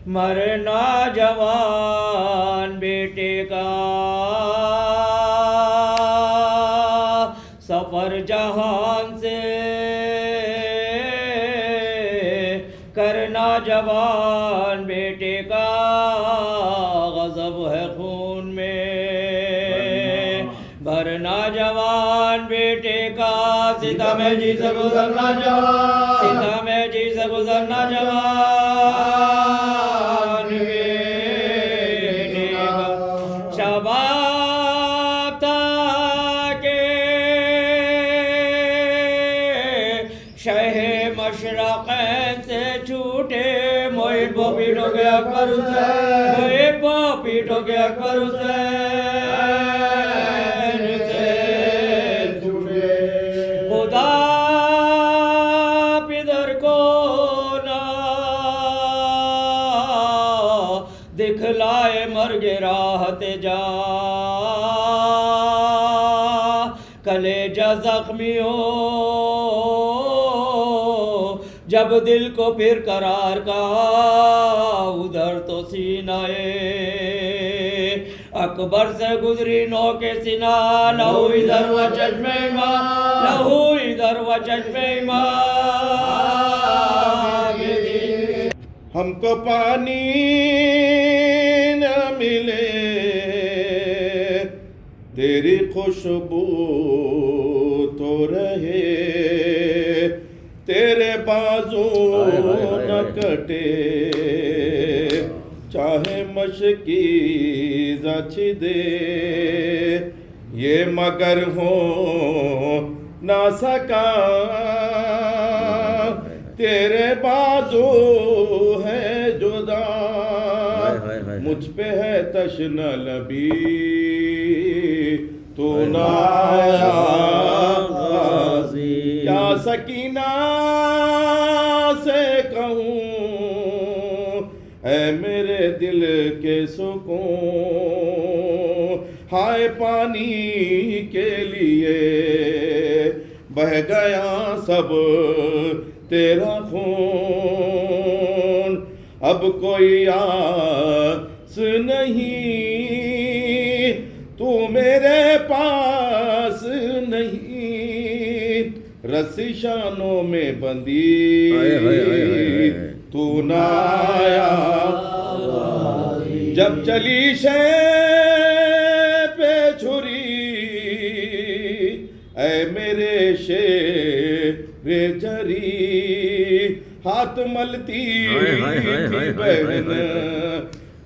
مرنا جوان بیٹے کا سفر جہان سے کرنا جوان بیٹے کا غضب ہے خون میں بھرنا جوان بیٹے کا ستم جی سے گزرنا جوان ستم جی سے گزرنا جوان بیٹے کا شباب تاکہ شہ مشرقین سے چھوٹے محب پیٹو کے اکبر حسین محب پیٹو کے اکبر حسین سے چھوٹے خدا پدر کو نہ دکھلائے مرگ راحت جا کلیجہ زخمی ہو جب دل کو پھر قرار کا ادھر تو سینہ اکبر سے گزری نو کے سینہ لہو ادھر و چشم امام لہو ادھر و چشم امام ہم کو پانی نہ ملے تیری خوشبو تو رہے تیرے بازو نہ کٹے چاہے مشکیز اچھی دے یہ مگر ہو نہ سکا تیرے بازو ہے جدا مجھ پہ ہے تشنہ لبی تو نہ آیا غازی کیا سکینہ سے کہوں اے میرے دل کے سکون ہائے پانی کے لیے بہ گیا سب تیرا خون اب کوئی آس نہیں تو میرے پاس نہیں رسی شانوں میں بندی تو نہ آیا جب چلی شے پہ چھری اے میرے شیر جری ہاتھ ملتی تھی بہن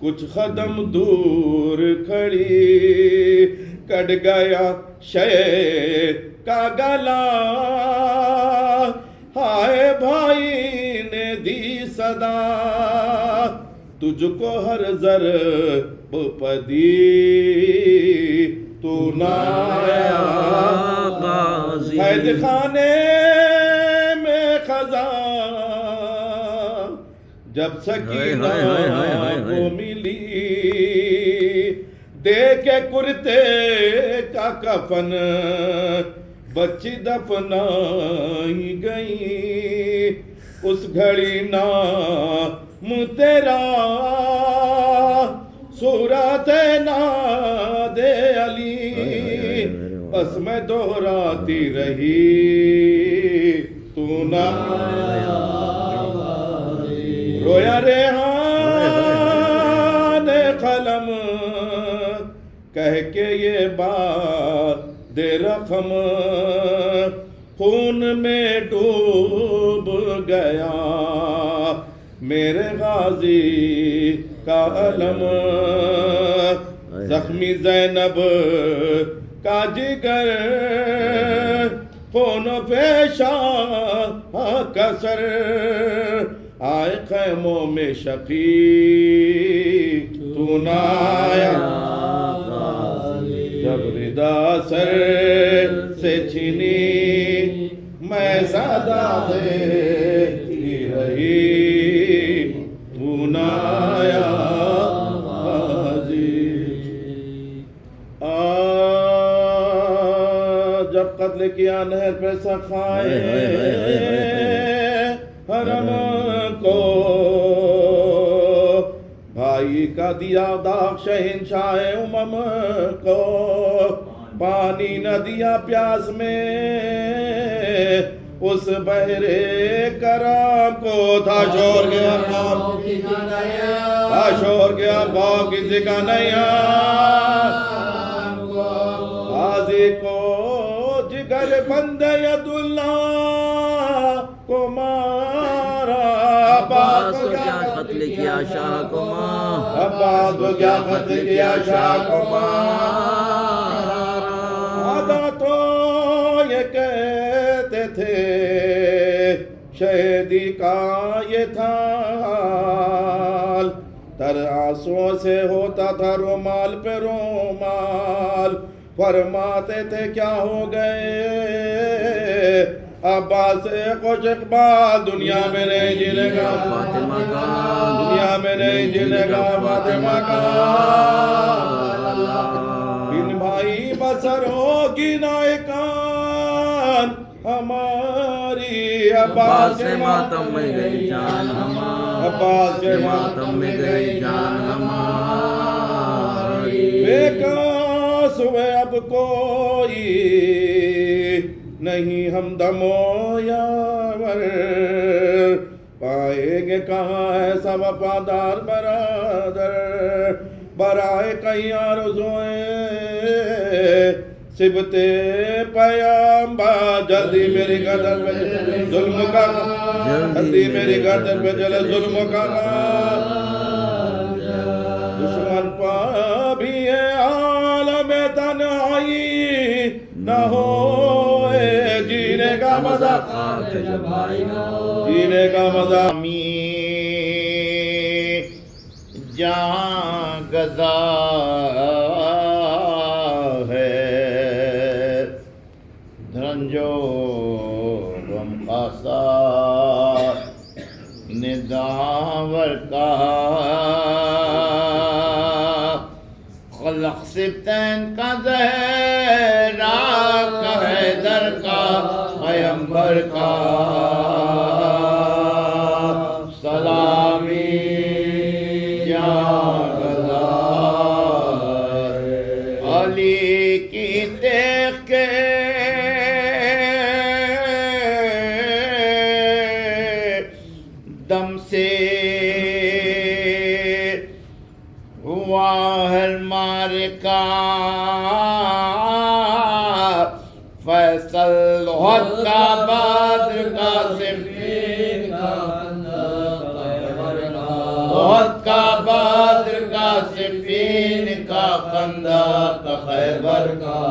کچھ قدم دور کھڑی کٹ گیا شیر کا گلا ہائے بھائی نے دی صدا تجھ کو ہر ضرب پدی تو نہ آیا قید خانے میں خزاں جب سکینہ کو ملی دے کے کرتے کا کفن بچی دفنائی گئی اس گھڑی نام تیرا صورت ناد علی بس میں دہراتی رہی تو نہ رویا ریحان قلم کہہ کے یہ بات دے رقم خون میں ڈوب گیا میرے غازی کا علم زخمی زینب کا جگر خون پیشاں کا سر آئے خیموں میں شفیع تو نہ آیا جب ردا سر سے چھینی میں زیادہ دیتی رہی تو نہ آیا غازی جب قتل کیا نہر پہ سخائے حرم کو خدائی کا دیا داغ شہنشاہ امم کو، پانی نہ دیا پیاس میں اس بحرے کرام کو، تھا شور گیا خواب تھا شور گیا خواب کسی کا نہیں غازی کو جگر بند ید اللہ کو مارا، عباس کو کیا قتل کیا شاہ کو ماں، عباس کو کیا قتل کیا شاہ کو مارا، آدھا تو یہ کہتے تھے شہیدی کا یہ تھا حال، تر آنسوؤں سے ہوتا تھا رومال پہ رومال، فرماتے تھے کیا ہو گئے عباس خوش اقبال، دنیا میں نہیں جینے گا فاطمہ کا، دنیا میں نہیں جینے گا فاطمہ کا، بن بھائی بسر ہوگی نائکان ہماری، عباس کے ماتم میں گئی جان ہماری، عباس کے ماتم میں گئی جان ہماری، بے کاس ہوئے اب کوئی نہیں ہمدم و یاور، پائیں گے کہاں ایسا وفادار برادر، برائے کئی آرزوئیں سبتے پیامبر، جلدی میری گردن پہ ظلم کا، جلدی میری گردن پہ چلے ظلم کا، دشمن پا بھی ہے عالم تنہائی، نہ ہوئے جینے کا مزہ، جینے کا مزہ، جہاں گزا ہے دھرنجو غم خاصا نداور کا، خلق سبتین کا زہرا کا حیدر کا پیمبر کا، سلامی جان گزا علی کی تیغ کے دم سے ہوا ہر معرکہ، فیصل حد کا بدر کا صفین کا، حد کا بدر کا صفین کا، خندق کا خیبر کا،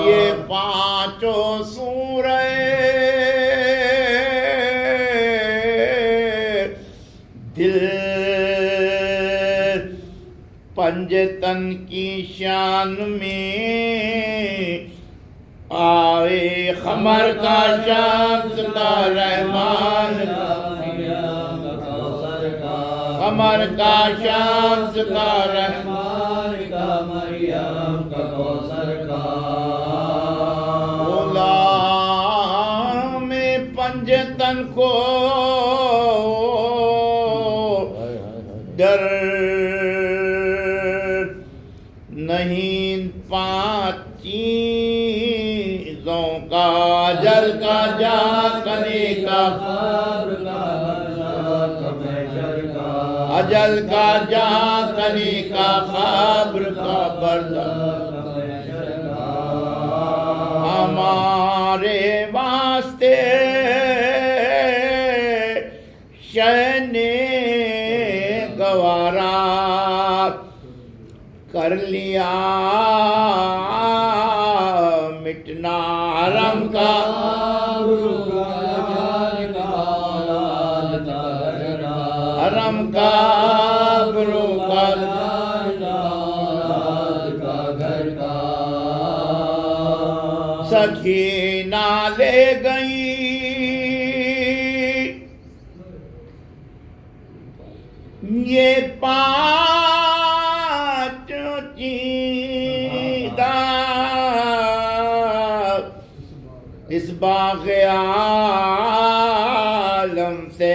یہ پانچوں سورہ دل پنجتن کی شان میں آئے، خمر کا شمس کا رحمان کا، خمر کا شمس کا رحمان کا، مریم کا کوثر کا، غلام پنجتن کو ڈر نہیں پانچ چیزوں کا، اجل کا جا کرنے کا، اجل کا جا کرنے کا، خبر کا برداشت ہمارے واسطے شہ نے گوارا کر لیا، مٹنا حرم کا، حرم کا برو کا، سکینہ لے گئی یہ پانچ چیزاں اس باغ عالم سے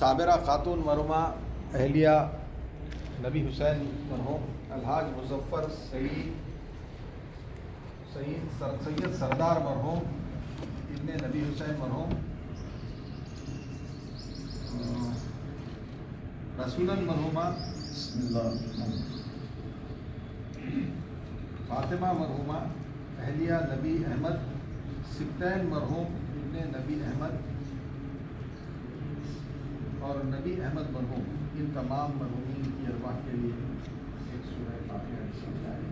صابرہ خاتون مرحومہ اہلیہ نبی حسین مرحوم الحاج مظفر سید سردار مرحوم ابن نبی حسین مرحوم رسولن مرحومہ فاطمہ مرحومہ اہلیہ نبی احمد سبتین مرحوم ابن نبی احمد اور نبی احمد مرحوم، ان تمام مرحومین کی ارواح کے لیے ایک سورہ فاتحہ سمجھائے۔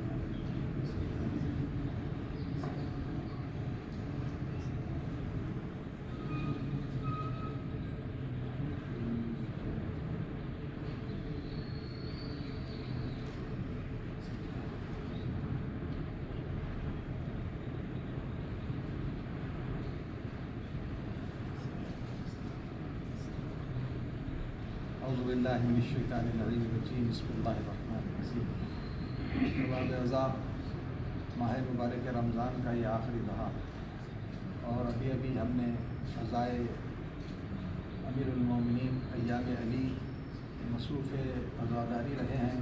اعوذ باللہ من الشیطان الرجیم بسم اللہ الرحمن الرحیم۔ احباب اعزاء، ماہ مبارک رمضان کا یہ آخری دہا، اور ابھی ہم نے عزائے امیر المومنین ایام علی مصروف عزاداری رہے ہیں۔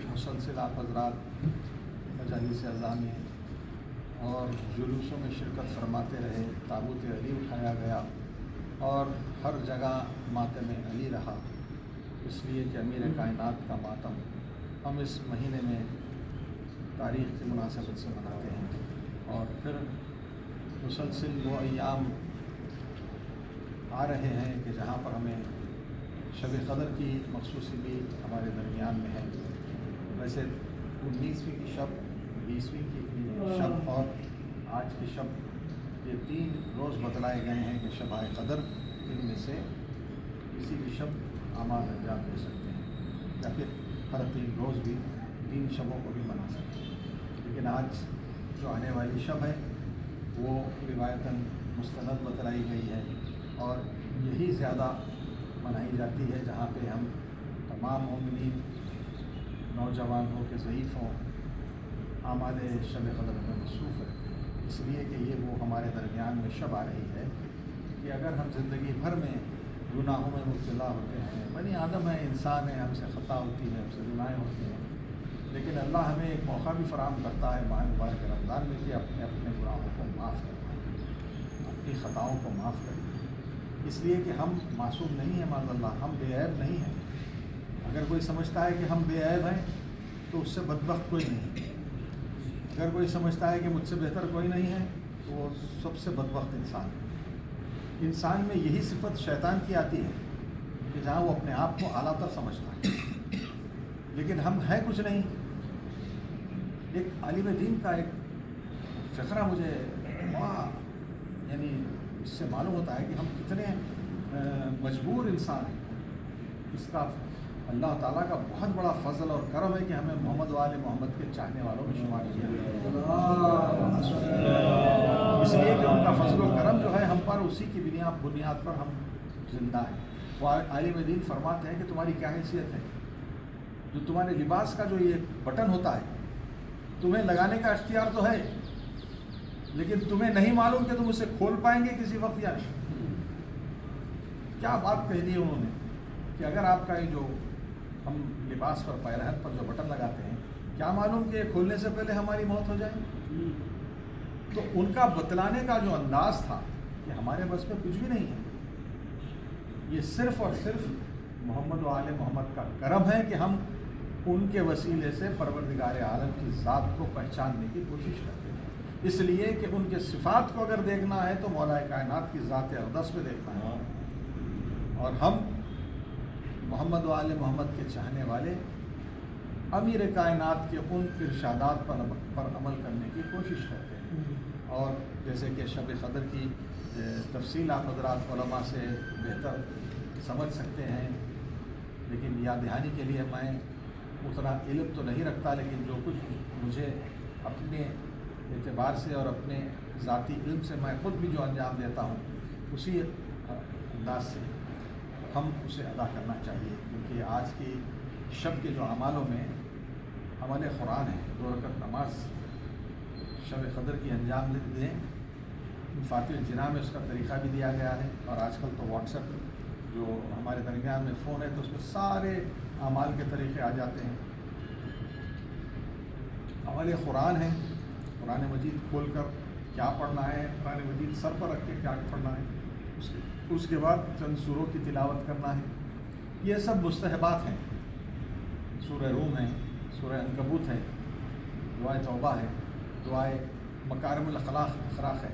مسلسل آپ حضرات مجالس اعزاء میں اور جلوسوں میں شرکت فرماتے رہے، تابوت علی اٹھایا گیا اور ہر جگہ ماتم علی رہا، اس لیے کہ امیر کائنات کا ماتم ہم اس مہینے میں تاریخ کی مناسبت سے مناتے ہیں، اور پھر مسلسل وہ ایام آ رہے ہیں کہ جہاں پر ہمیں شب قدر کی مخصوصی بھی ہمارے درمیان میں ہے۔ ویسے 19ویں کی شب، 20ویں کی شب اور آج کی شب، یہ 3 روز بتلائے گئے ہیں کہ شب قدر، ان میں سے کسی بھی شب اعمال انجام دے سکتے ہیں، یا پھر ہر 3 روز بھی 3 شبوں کو بھی منا سکتے ہیں۔ لیکن آج جو آنے والی شب ہے وہ روایتاً مستند بتلائی گئی ہے، اور یہی زیادہ منائی جاتی ہے، جہاں پہ ہم تمام مومنین، نوجوان ہو کہ ضعیف ہوں، اعمال شب قدر میں مصروف ہے، اس لیے کہ یہ وہ ہمارے درمیان میں شب آ رہی ہے کہ اگر ہم زندگی بھر میں گناہوں میں مبتلا ہوتے ہیں، بنی آدم ہے، انسان ہے، ہم سے خطا ہوتی ہے، ہم سے گناہیں ہوتی ہیں، لیکن اللہ ہمیں ایک موقع بھی فراہم کرتا ہے ماہ مبارک رمضان میں کہ اپنے گناہوں کو معاف کرنا، اپنی خطاؤں کو معاف کرنا، اس لیے کہ ہم معصوم نہیں ہیں، معاذ اللہ، ہم بے عیب نہیں ہیں۔ اگر کوئی سمجھتا ہے کہ ہم بے عیب ہیں تو اس سے بدبخت کوئی نہیں، اگر کوئی سمجھتا ہے کہ مجھ سے بہتر کوئی نہیں ہے تو وہ سب سے بدبخت انسان ہے۔ انسان میں یہی صفت شیطان کی آتی ہے کہ جہاں وہ اپنے آپ کو اعلیٰ تر سمجھتا ہے، لیکن ہم ہیں کچھ نہیں۔ ایک عالم دین کا ایک فقرہ مجھے یعنی اس سے معلوم ہوتا ہے کہ ہم کتنے مجبور انسان ہیں۔ اس کا اللہ تعالیٰ کا بہت بڑا فضل اور کرم ہے کہ ہمیں محمد و آل محمد کے چاہنے والوں میں شمار کیا ہے، اس لیے کہ ان کا فضل و کرم جو ہے ہم پر، اسی کی بنیاد پر ہم زندہ ہیں۔ وہ عالم دین فرماتے ہیں کہ تمہاری کیا حیثیت ہے، جو تمہارے لباس کا جو یہ بٹن ہوتا ہے تمہیں لگانے کا اختیار تو ہے، لیکن تمہیں نہیں معلوم کہ تم اسے کھول پائیں گے کسی وقت یا نہیں۔ کیا بات کہہ دی ہے انہوں نے کہ اگر آپ کا یہ جو ہم لباس پر، پیرہن پر جو بٹن لگاتے ہیں، کیا معلوم کہ یہ کھولنے سے پہلے ہماری موت ہو جائے۔ تو ان کا بتلانے کا جو انداز تھا کہ ہمارے بس میں کچھ بھی نہیں ہے، یہ صرف اور صرف محمد و آل محمد کا کرم ہے کہ ہم ان کے وسیلے سے پروردگار عالم کی ذات کو پہچاننے کی کوشش کرتے ہیں۔ اس لیے کہ ان کے صفات کو اگر دیکھنا ہے تو مولا کائنات کی ذات اقدس میں دیکھنا ہے، اور ہم محمد و آل محمد کے چاہنے والے امیر کائنات کے ان ارشادات پر عمل کرنے کی کوشش کرتے ہیں۔ اور جیسے کہ شب قدر کی تفصیل آپ حضرات علماء سے بہتر سمجھ سکتے ہیں، لیکن یاد دہانی کے لیے میں اتنا علم تو نہیں رکھتا، لیکن جو کچھ مجھے اپنے اعتبار سے اور اپنے ذاتی علم سے میں خود بھی جو انجام دیتا ہوں، اسی انداز سے ہم اسے ادا کرنا چاہیے، کیونکہ آج کی شب کے جو اعمالوں میں عمل قرآن ہے، 2 رکعت نماز شب قدر کی انجام دیں۔ فاتح الجناح میں اس کا طریقہ بھی دیا گیا ہے، اور آج کل تو واٹس ایپ جو ہمارے درمیان میں فون ہے تو اس میں سارے اعمال کے طریقے آ جاتے ہیں. اول قرآن ہے، قرآن مجید کھول کر کیا پڑھنا ہے، قرآن مجید سر پر رکھ کے کیا پڑھنا ہے، اس کے بعد چند سوروں کی تلاوت کرنا ہے. یہ سب مستحبات ہیں. سورہ روم ہے، سورہ عنکبوت ہے، دعائے توبہ ہے، دعائے مکارم الاخلاق ہے،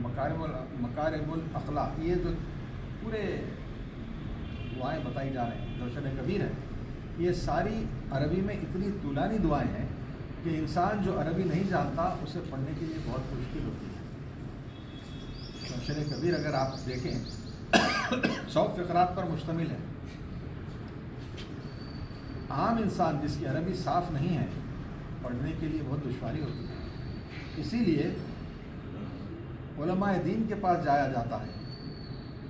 مکارم الاخلاق، یہ جو پورے دعائیں بتائی جا رہے ہیں، روشن کبیر ہے. یہ ساری عربی میں اتنی طولانی دعائیں ہیں کہ انسان جو عربی نہیں جانتا اسے پڑھنے کے لیے بہت مشکل ہوتی ہے. روشن کبیر اگر آپ دیکھیں 100 فقرات پر مشتمل ہے. عام انسان جس کی عربی صاف نہیں ہے پڑھنے کے لیے بہت دشواری ہوتی ہے. اسی لیے علماء دین کے پاس جایا جاتا ہے.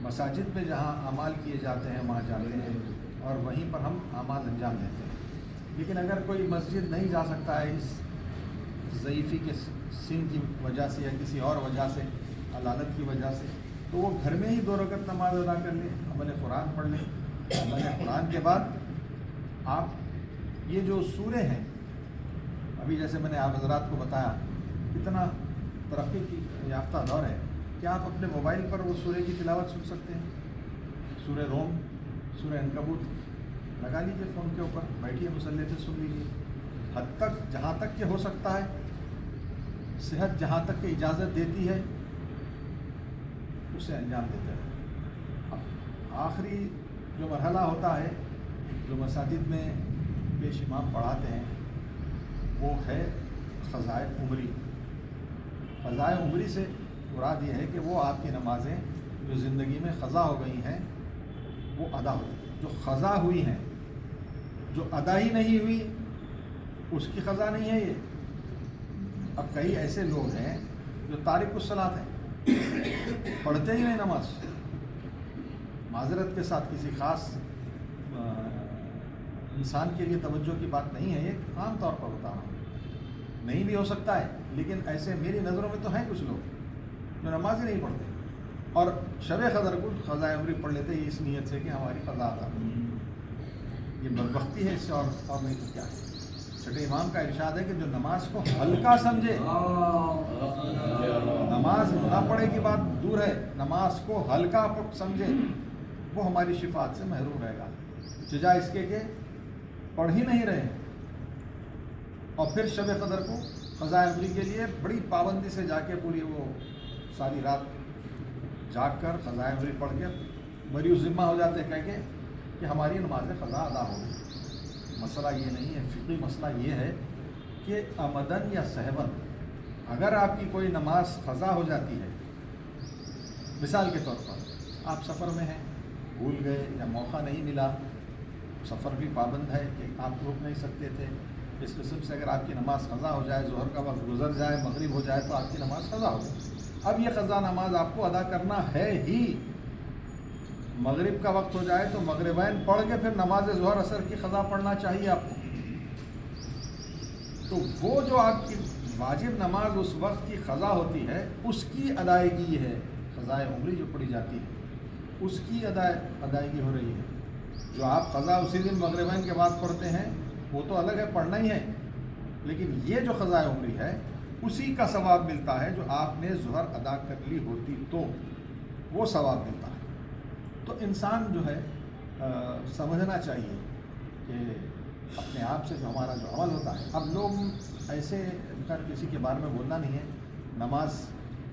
مساجد میں جہاں اعمال کیے جاتے ہیں وہاں جاتے ہیں اور وہیں پر ہم اعمال انجام دیتے ہیں. لیکن اگر کوئی مسجد نہیں جا سکتا ہے اس ضعیفی کے سن کی وجہ سے یا کسی اور وجہ سے، علالت کی وجہ سے، تو وہ گھر میں ہی 2 رکعت نماز ادا کر لیں، عمل قرآن پڑھ لیں. عمل قرآن کے بعد آپ یہ جو سورے ہیں، ابھی جیسے میں نے آپ حضرات کو بتایا کتنا ترقی کی یافتہ دور ہے کہ آپ اپنے موبائل پر وہ سورے کی تلاوت سن سکتے ہیں. سورہ روم، سورہ عنکبوت لگا لیجیے فون کے اوپر، بیٹھیے مصلی سے سن لیجیے. حد تک جہاں تک کہ ہو سکتا ہے، صحت جہاں تک کہ اجازت دیتی ہے اسے انجام دیتے ہیں. آخری جو مرحلہ ہوتا ہے جو مساجد میں پیش امام پڑھاتے ہیں وہ ہے قضائے عمری. قضائے عمری سے مراد یہ ہے کہ وہ آپ کی نمازیں جو زندگی میں قضا ہو گئی ہیں وہ ادا ہوئی. جو قضا ہوئی ہیں، جو ادا ہی نہیں ہوئی اس کی قضا نہیں ہے یہ. اب کئی ایسے لوگ ہیں جو تارک الصلاۃ ہیں، پڑھتے ہی نہیں نماز. معذرت کے ساتھ کسی خاص انسان کے لیے توجہ کی بات نہیں ہے، یہ عام طور پر بتا رہا ہوں. نہیں بھی ہو سکتا ہے لیکن ایسے میری نظروں میں تو ہیں کچھ لوگ جو نماز ہی نہیں پڑھتے اور شب قدر کو قضائے عمری پڑھ لیتے اس نیت سے کہ ہماری قضا ادا ہو. یہ بدبختی ہے، اس سے اور نہیں تو کیا ہے. چھٹے امام کا ارشاد ہے کہ جو نماز کو ہلکا سمجھے، نماز نہ پڑھے کی بات دور ہے، نماز کو ہلکا سمجھے وہ ہماری شفاعت سے محروم رہے گا. سجا اس کے کہ پڑھ ہی نہیں رہے اور پھر شب قدر کو قضاء عمری کے لیے بڑی پابندی سے جا کے پوری وہ ساری رات جاگ کر قضاء عمری پڑھ کے بری ذمہ ہو جاتے کہہ کے کہ ہماری نماز قضا ادا ہو گئی. مسئلہ یہ نہیں ہے. فقہی مسئلہ یہ ہے کہ عمدن یا سہون اگر آپ کی کوئی نماز قضا ہو جاتی ہے، مثال کے طور پر آپ سفر میں ہیں، بھول گئے یا موقع نہیں ملا، سفر بھی پابند ہے کہ آپ رک نہیں سکتے تھے، اس قسم سے اگر آپ کی نماز قضا ہو جائے، ظہر کا وقت گزر جائے، مغرب ہو جائے تو آپ کی نماز قضا ہو جائے. اب یہ قضا نماز آپ کو ادا کرنا ہے ہی. مغرب کا وقت ہو جائے تو مغربین پڑھ کے پھر نماز ظہر اثر کی قضا پڑھنا چاہیے آپ کو. تو وہ جو آپ کی واجب نماز اس وقت کی قضا ہوتی ہے اس کی ادائیگی ہے. قضائے عمری جو پڑھی جاتی ہے اس کی ادائیگی ہو رہی ہے. جو آپ قضا اسی دن مغربین کے بعد پڑھتے ہیں وہ تو الگ ہے، پڑھنا ہی ہے، لیکن یہ جو قضاء عمری ہے اسی کا ثواب ملتا ہے جو آپ نے ظہر ادا کر لی ہوتی تو وہ ثواب ملتا ہے. تو انسان جو ہے سمجھنا چاہیے کہ اپنے آپ سے جو ہمارا جو عمل ہوتا ہے. اب لوگ ایسے کسی کے بارے میں بولنا نہیں ہے، نماز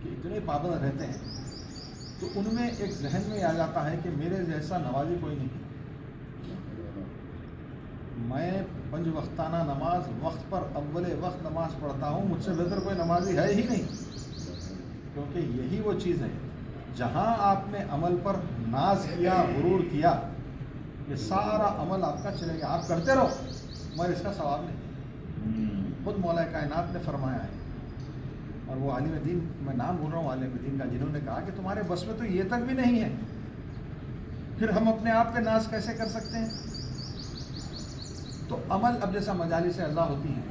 کے اتنے پابند رہتے ہیں تو ان میں ایک ذہن میں آ جاتا ہے کہ میرے جیسا نمازی کوئی نہیں. میں 5 وقتانہ نماز وقت پر اول وقت نماز پڑھتا ہوں، مجھ سے بہتر کوئی نمازی ہے ہی نہیں. کیونکہ یہی وہ چیز ہے جہاں آپ نے عمل پر ناز کیا، غرور کیا، یہ سارا عمل آپ کا چلے گا. آپ کرتے رہو مگر اس کا ثواب نہیں. خود مولا کائنات نے فرمایا ہے، اور وہ عالم دین، میں نام بول رہا ہوں عالم دین کا، جنہوں نے کہا کہ تمہارے بس میں تو یہ تک بھی نہیں ہے، پھر ہم اپنے آپ پہ ناز کیسے کر سکتے ہیں. تو عمل اب جیسا مجالس اعضاء ہوتی ہیں،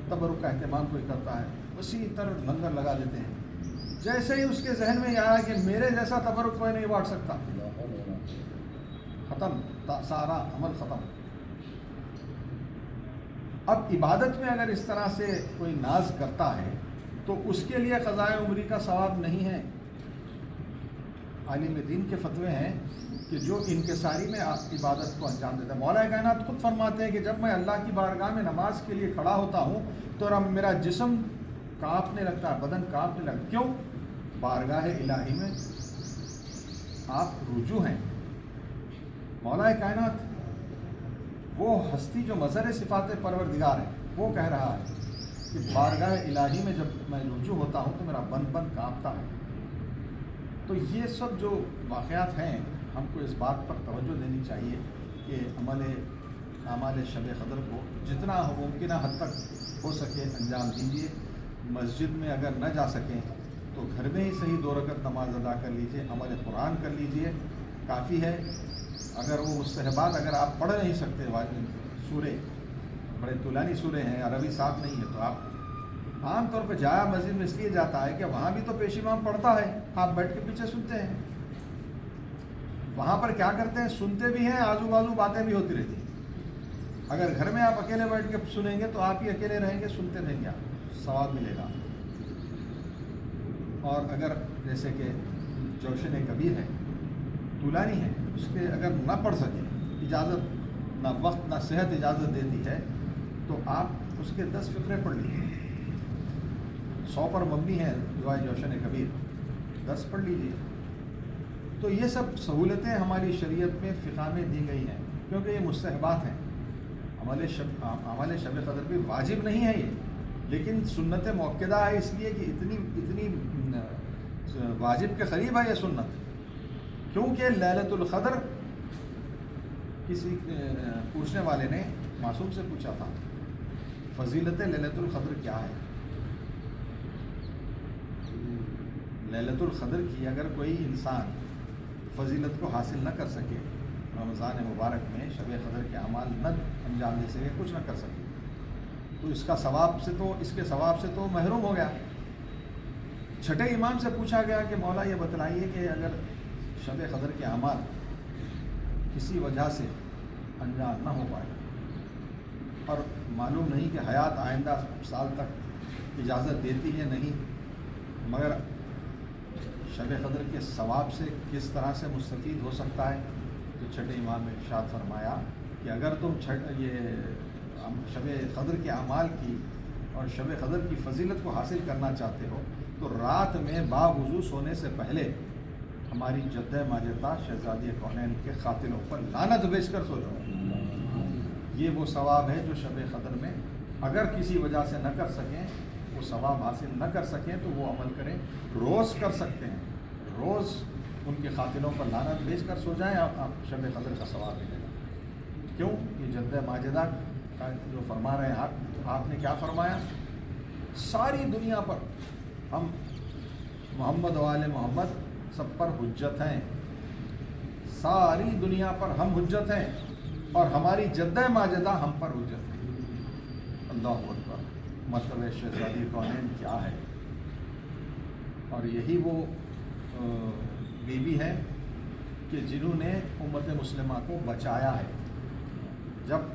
تبرک کا اہتمام کوئی کرتا ہے، وسیع تر لنگر لگا دیتے ہیں. جیسے ہی اس کے ذہن میں یہ آیا کہ میرے جیسا تبرک کوئی نہیں بانٹ سکتا، ختم، سارا عمل ختم۔ اب عبادت میں اگر اس طرح سے کوئی ناز کرتا ہے تو اس کے لیے قضائے عمری کا ثواب نہیں ہے۔ عالم دین کے فتوے ہیں کہ جو انکساری میں عبادت کو انجام دیتا ہے، مولا کائنات خود فرماتے ہیں کہ جب میں اللہ کی بارگاہ میں نماز کے لیے کھڑا ہوتا ہوں تو میرا جسم کانپنے لگتا ہے، بدن کانپنے لگتا ہے۔ کیوں؟ بارگاہ الہی میں آپ رجوع ہیں۔ مولا کائنات وہ ہستی جو مظہر صفات پروردگار ہے وہ کہہ رہا ہے کہ بارگاہ الہی میں جب میں رجوع ہوتا ہوں تو میرا بن کانپتا ہے۔ تو یہ سب جو واقعات ہیں ہم کو اس بات پر توجہ دینی چاہیے کہ اعمال شب قدر کو جتنا ممکنہ حد تک ہو سکے انجام دیجیے۔ مسجد میں اگر نہ جا سکیں تو گھر میں ہی صحیح 2 رکعت نماز ادا کر لیجیے، عمل قرآن کر لیجیے، کافی ہے۔ اگر وہ مستحبات اگر آپ پڑھ نہیں سکتے، سورے بڑے طولانی سورے ہیں، عربی صاف نہیں ہے، تو آپ عام طور پہ جایا مسجد میں اس لیے جاتا ہے کہ وہاں بھی تو پیش امام پڑھتا ہے، آپ بیٹھ کے پیچھے سنتے ہیں۔ وہاں پر کیا کرتے ہیں؟ سنتے بھی ہیں، آزو بازو باتیں بھی ہوتی رہتی ہیں۔ اگر گھر میں آپ اکیلے بیٹھ کے سنیں گے تو آپ ہی اکیلے رہیں گے، سنتے رہیں گے، آپ ثواب ملے گا۔ اور اگر جیسے کہ جوشن کبیر ہے، طولانی ہے، اس کے اگر نہ پڑھ سکیں، اجازت نہ وقت نہ صحت اجازت دیتی ہے، تو آپ اس کے 10 فقرے پڑھ لیجیے۔ 100 پر مبنی ہے دعائے جوشن کبیر، 10 پڑھ لیجیے۔ تو یہ سب سہولتیں ہماری شریعت میں فقہ میں دی گئی ہیں، کیونکہ یہ مستحبات ہیں۔ عمل شب قدر بھی واجب نہیں ہے یہ، لیکن سنت مؤکدہ ہے، اس لیے کہ اتنی واجب کے قریب ہے یہ سنت، کیونکہ لیلۃ القدر کسی پوچھنے والے نے معصوم سے پوچھا تھا فضیلت لیلۃ القدر کیا ہے۔ لیلۃ القدر کی اگر کوئی انسان فضیلت کو حاصل نہ کر سکے، رمضان مبارک میں شب قدر کے اعمال نہ انجام دے سکے، کچھ نہ کر سکے، تو اس کے ثواب سے تو محروم ہو گیا۔ چھٹے امام سے پوچھا گیا کہ مولا یہ بتلائیے کہ اگر شب قدر کے اعمال کسی وجہ سے انجام نہ ہو پائے اور معلوم نہیں کہ حیات آئندہ سال تک اجازت دیتی ہے نہیں، مگر شب قدر کے ثواب سے کس طرح سے مستفید ہو سکتا ہے، تو چھٹے امام نے ارشاد فرمایا کہ اگر تم شب قدر کے اعمال کی اور شب قدر کی فضیلت کو حاصل کرنا چاہتے ہو تو رات میں باوضو سونے سے پہلے ہماری جدہ ماجدہ شہزادی کونین کے قاتلوں پر لعنت بیچ کر سو جاؤ۔ یہ وہ ثواب ہے جو شب قدر میں اگر کسی وجہ سے نہ کر سکیں، وہ ثواب حاصل نہ کر سکیں تو وہ عمل کریں، روز کر سکتے ہیں، روز ان کے قاتلوں پر لعنت بیچ کر سو جائیں، آپ شب قدر کا ثواب ملے گا۔ کیوں؟ یہ جدہ ماجدہ کا جو فرما رہے ہیں آپ نے کیا فرمایا؟ ساری دنیا پر ہم محمد و آل محمد سب پر حجت ہیں، ساری دنیا پر ہم حجت ہیں اور ہماری جدہ ماجدہ ہم پر حجت ہے۔ اللہ اکبر! مطلب شہزادی کونین کیا ہے؟ اور یہی وہ بیوی ہے کہ جنہوں نے امت مسلمہ کو بچایا ہے۔ جب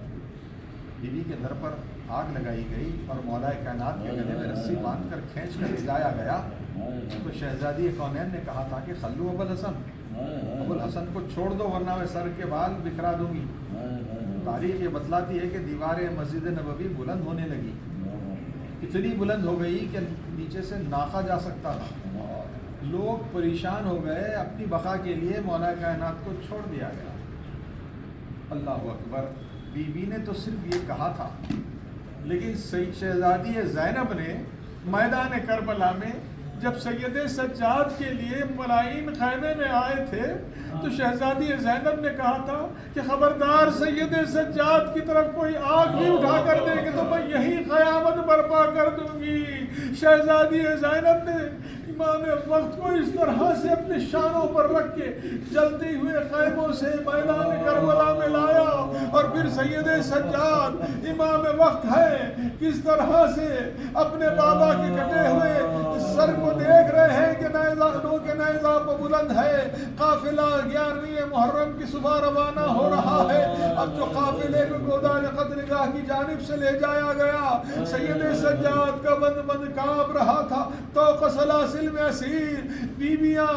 بیوی کے در پر آگ لگائی گئی اور مولا کائنات کے گلے میں رسی باندھ کر کھینچ کر لے جایا گیا تو شہزادی کونین نے کہا تھا کہ خلو ابو الحسن کو چھوڑ دو ورنہ میں سر کے بال بکھرا دوں گی۔ تاریخ یہ بتلاتی ہے کہ دیوار مسجد نبوی بلند ہونے لگی، اتنی بلند ہو گئی کہ نیچے سے ناقا جا سکتا تھا۔ لوگ پریشان ہو گئے، اپنی بقا کے لیے مولا کائنات کو چھوڑ دیا گیا۔ اللہ اکبر! بی بی نے تو صرف یہ کہا تھا، لیکن شہزادی زینب نے میدان کربلا میں جب سید سجاد کے لیے ملائین خیمے میں آئے تھے تو شہزادی زینب نے کہا تھا کہ خبردار سید سجاد کی طرف کوئی آگ بھی اٹھا کر دے گی تو میں یہی قیامت برپا کر دوں گی۔ شہزادی زینب نے امام وقت کو اس طرح سے اپنے شانوں پر رکھ کے جلتے ہوئے خیموں سے میدان کربلا میں لایا اور پھر سید سجاد امام وقت ہے کس طرح سے اپنے بابا کے کٹے ہوئے سر کو دیکھ رہے ہیں کہ نو کے نیزہ پہ بلند ہے. قافلہ 11ویں محرم کی صبح روانہ ہو رہا ہے. اب جو قافلے کو گودان قدرگاہ کی جانب سے لے جایا گیا, سید سجاد کا بند بند کانپ رہا تھا. تو سلاسل میں اسیر, بیویاں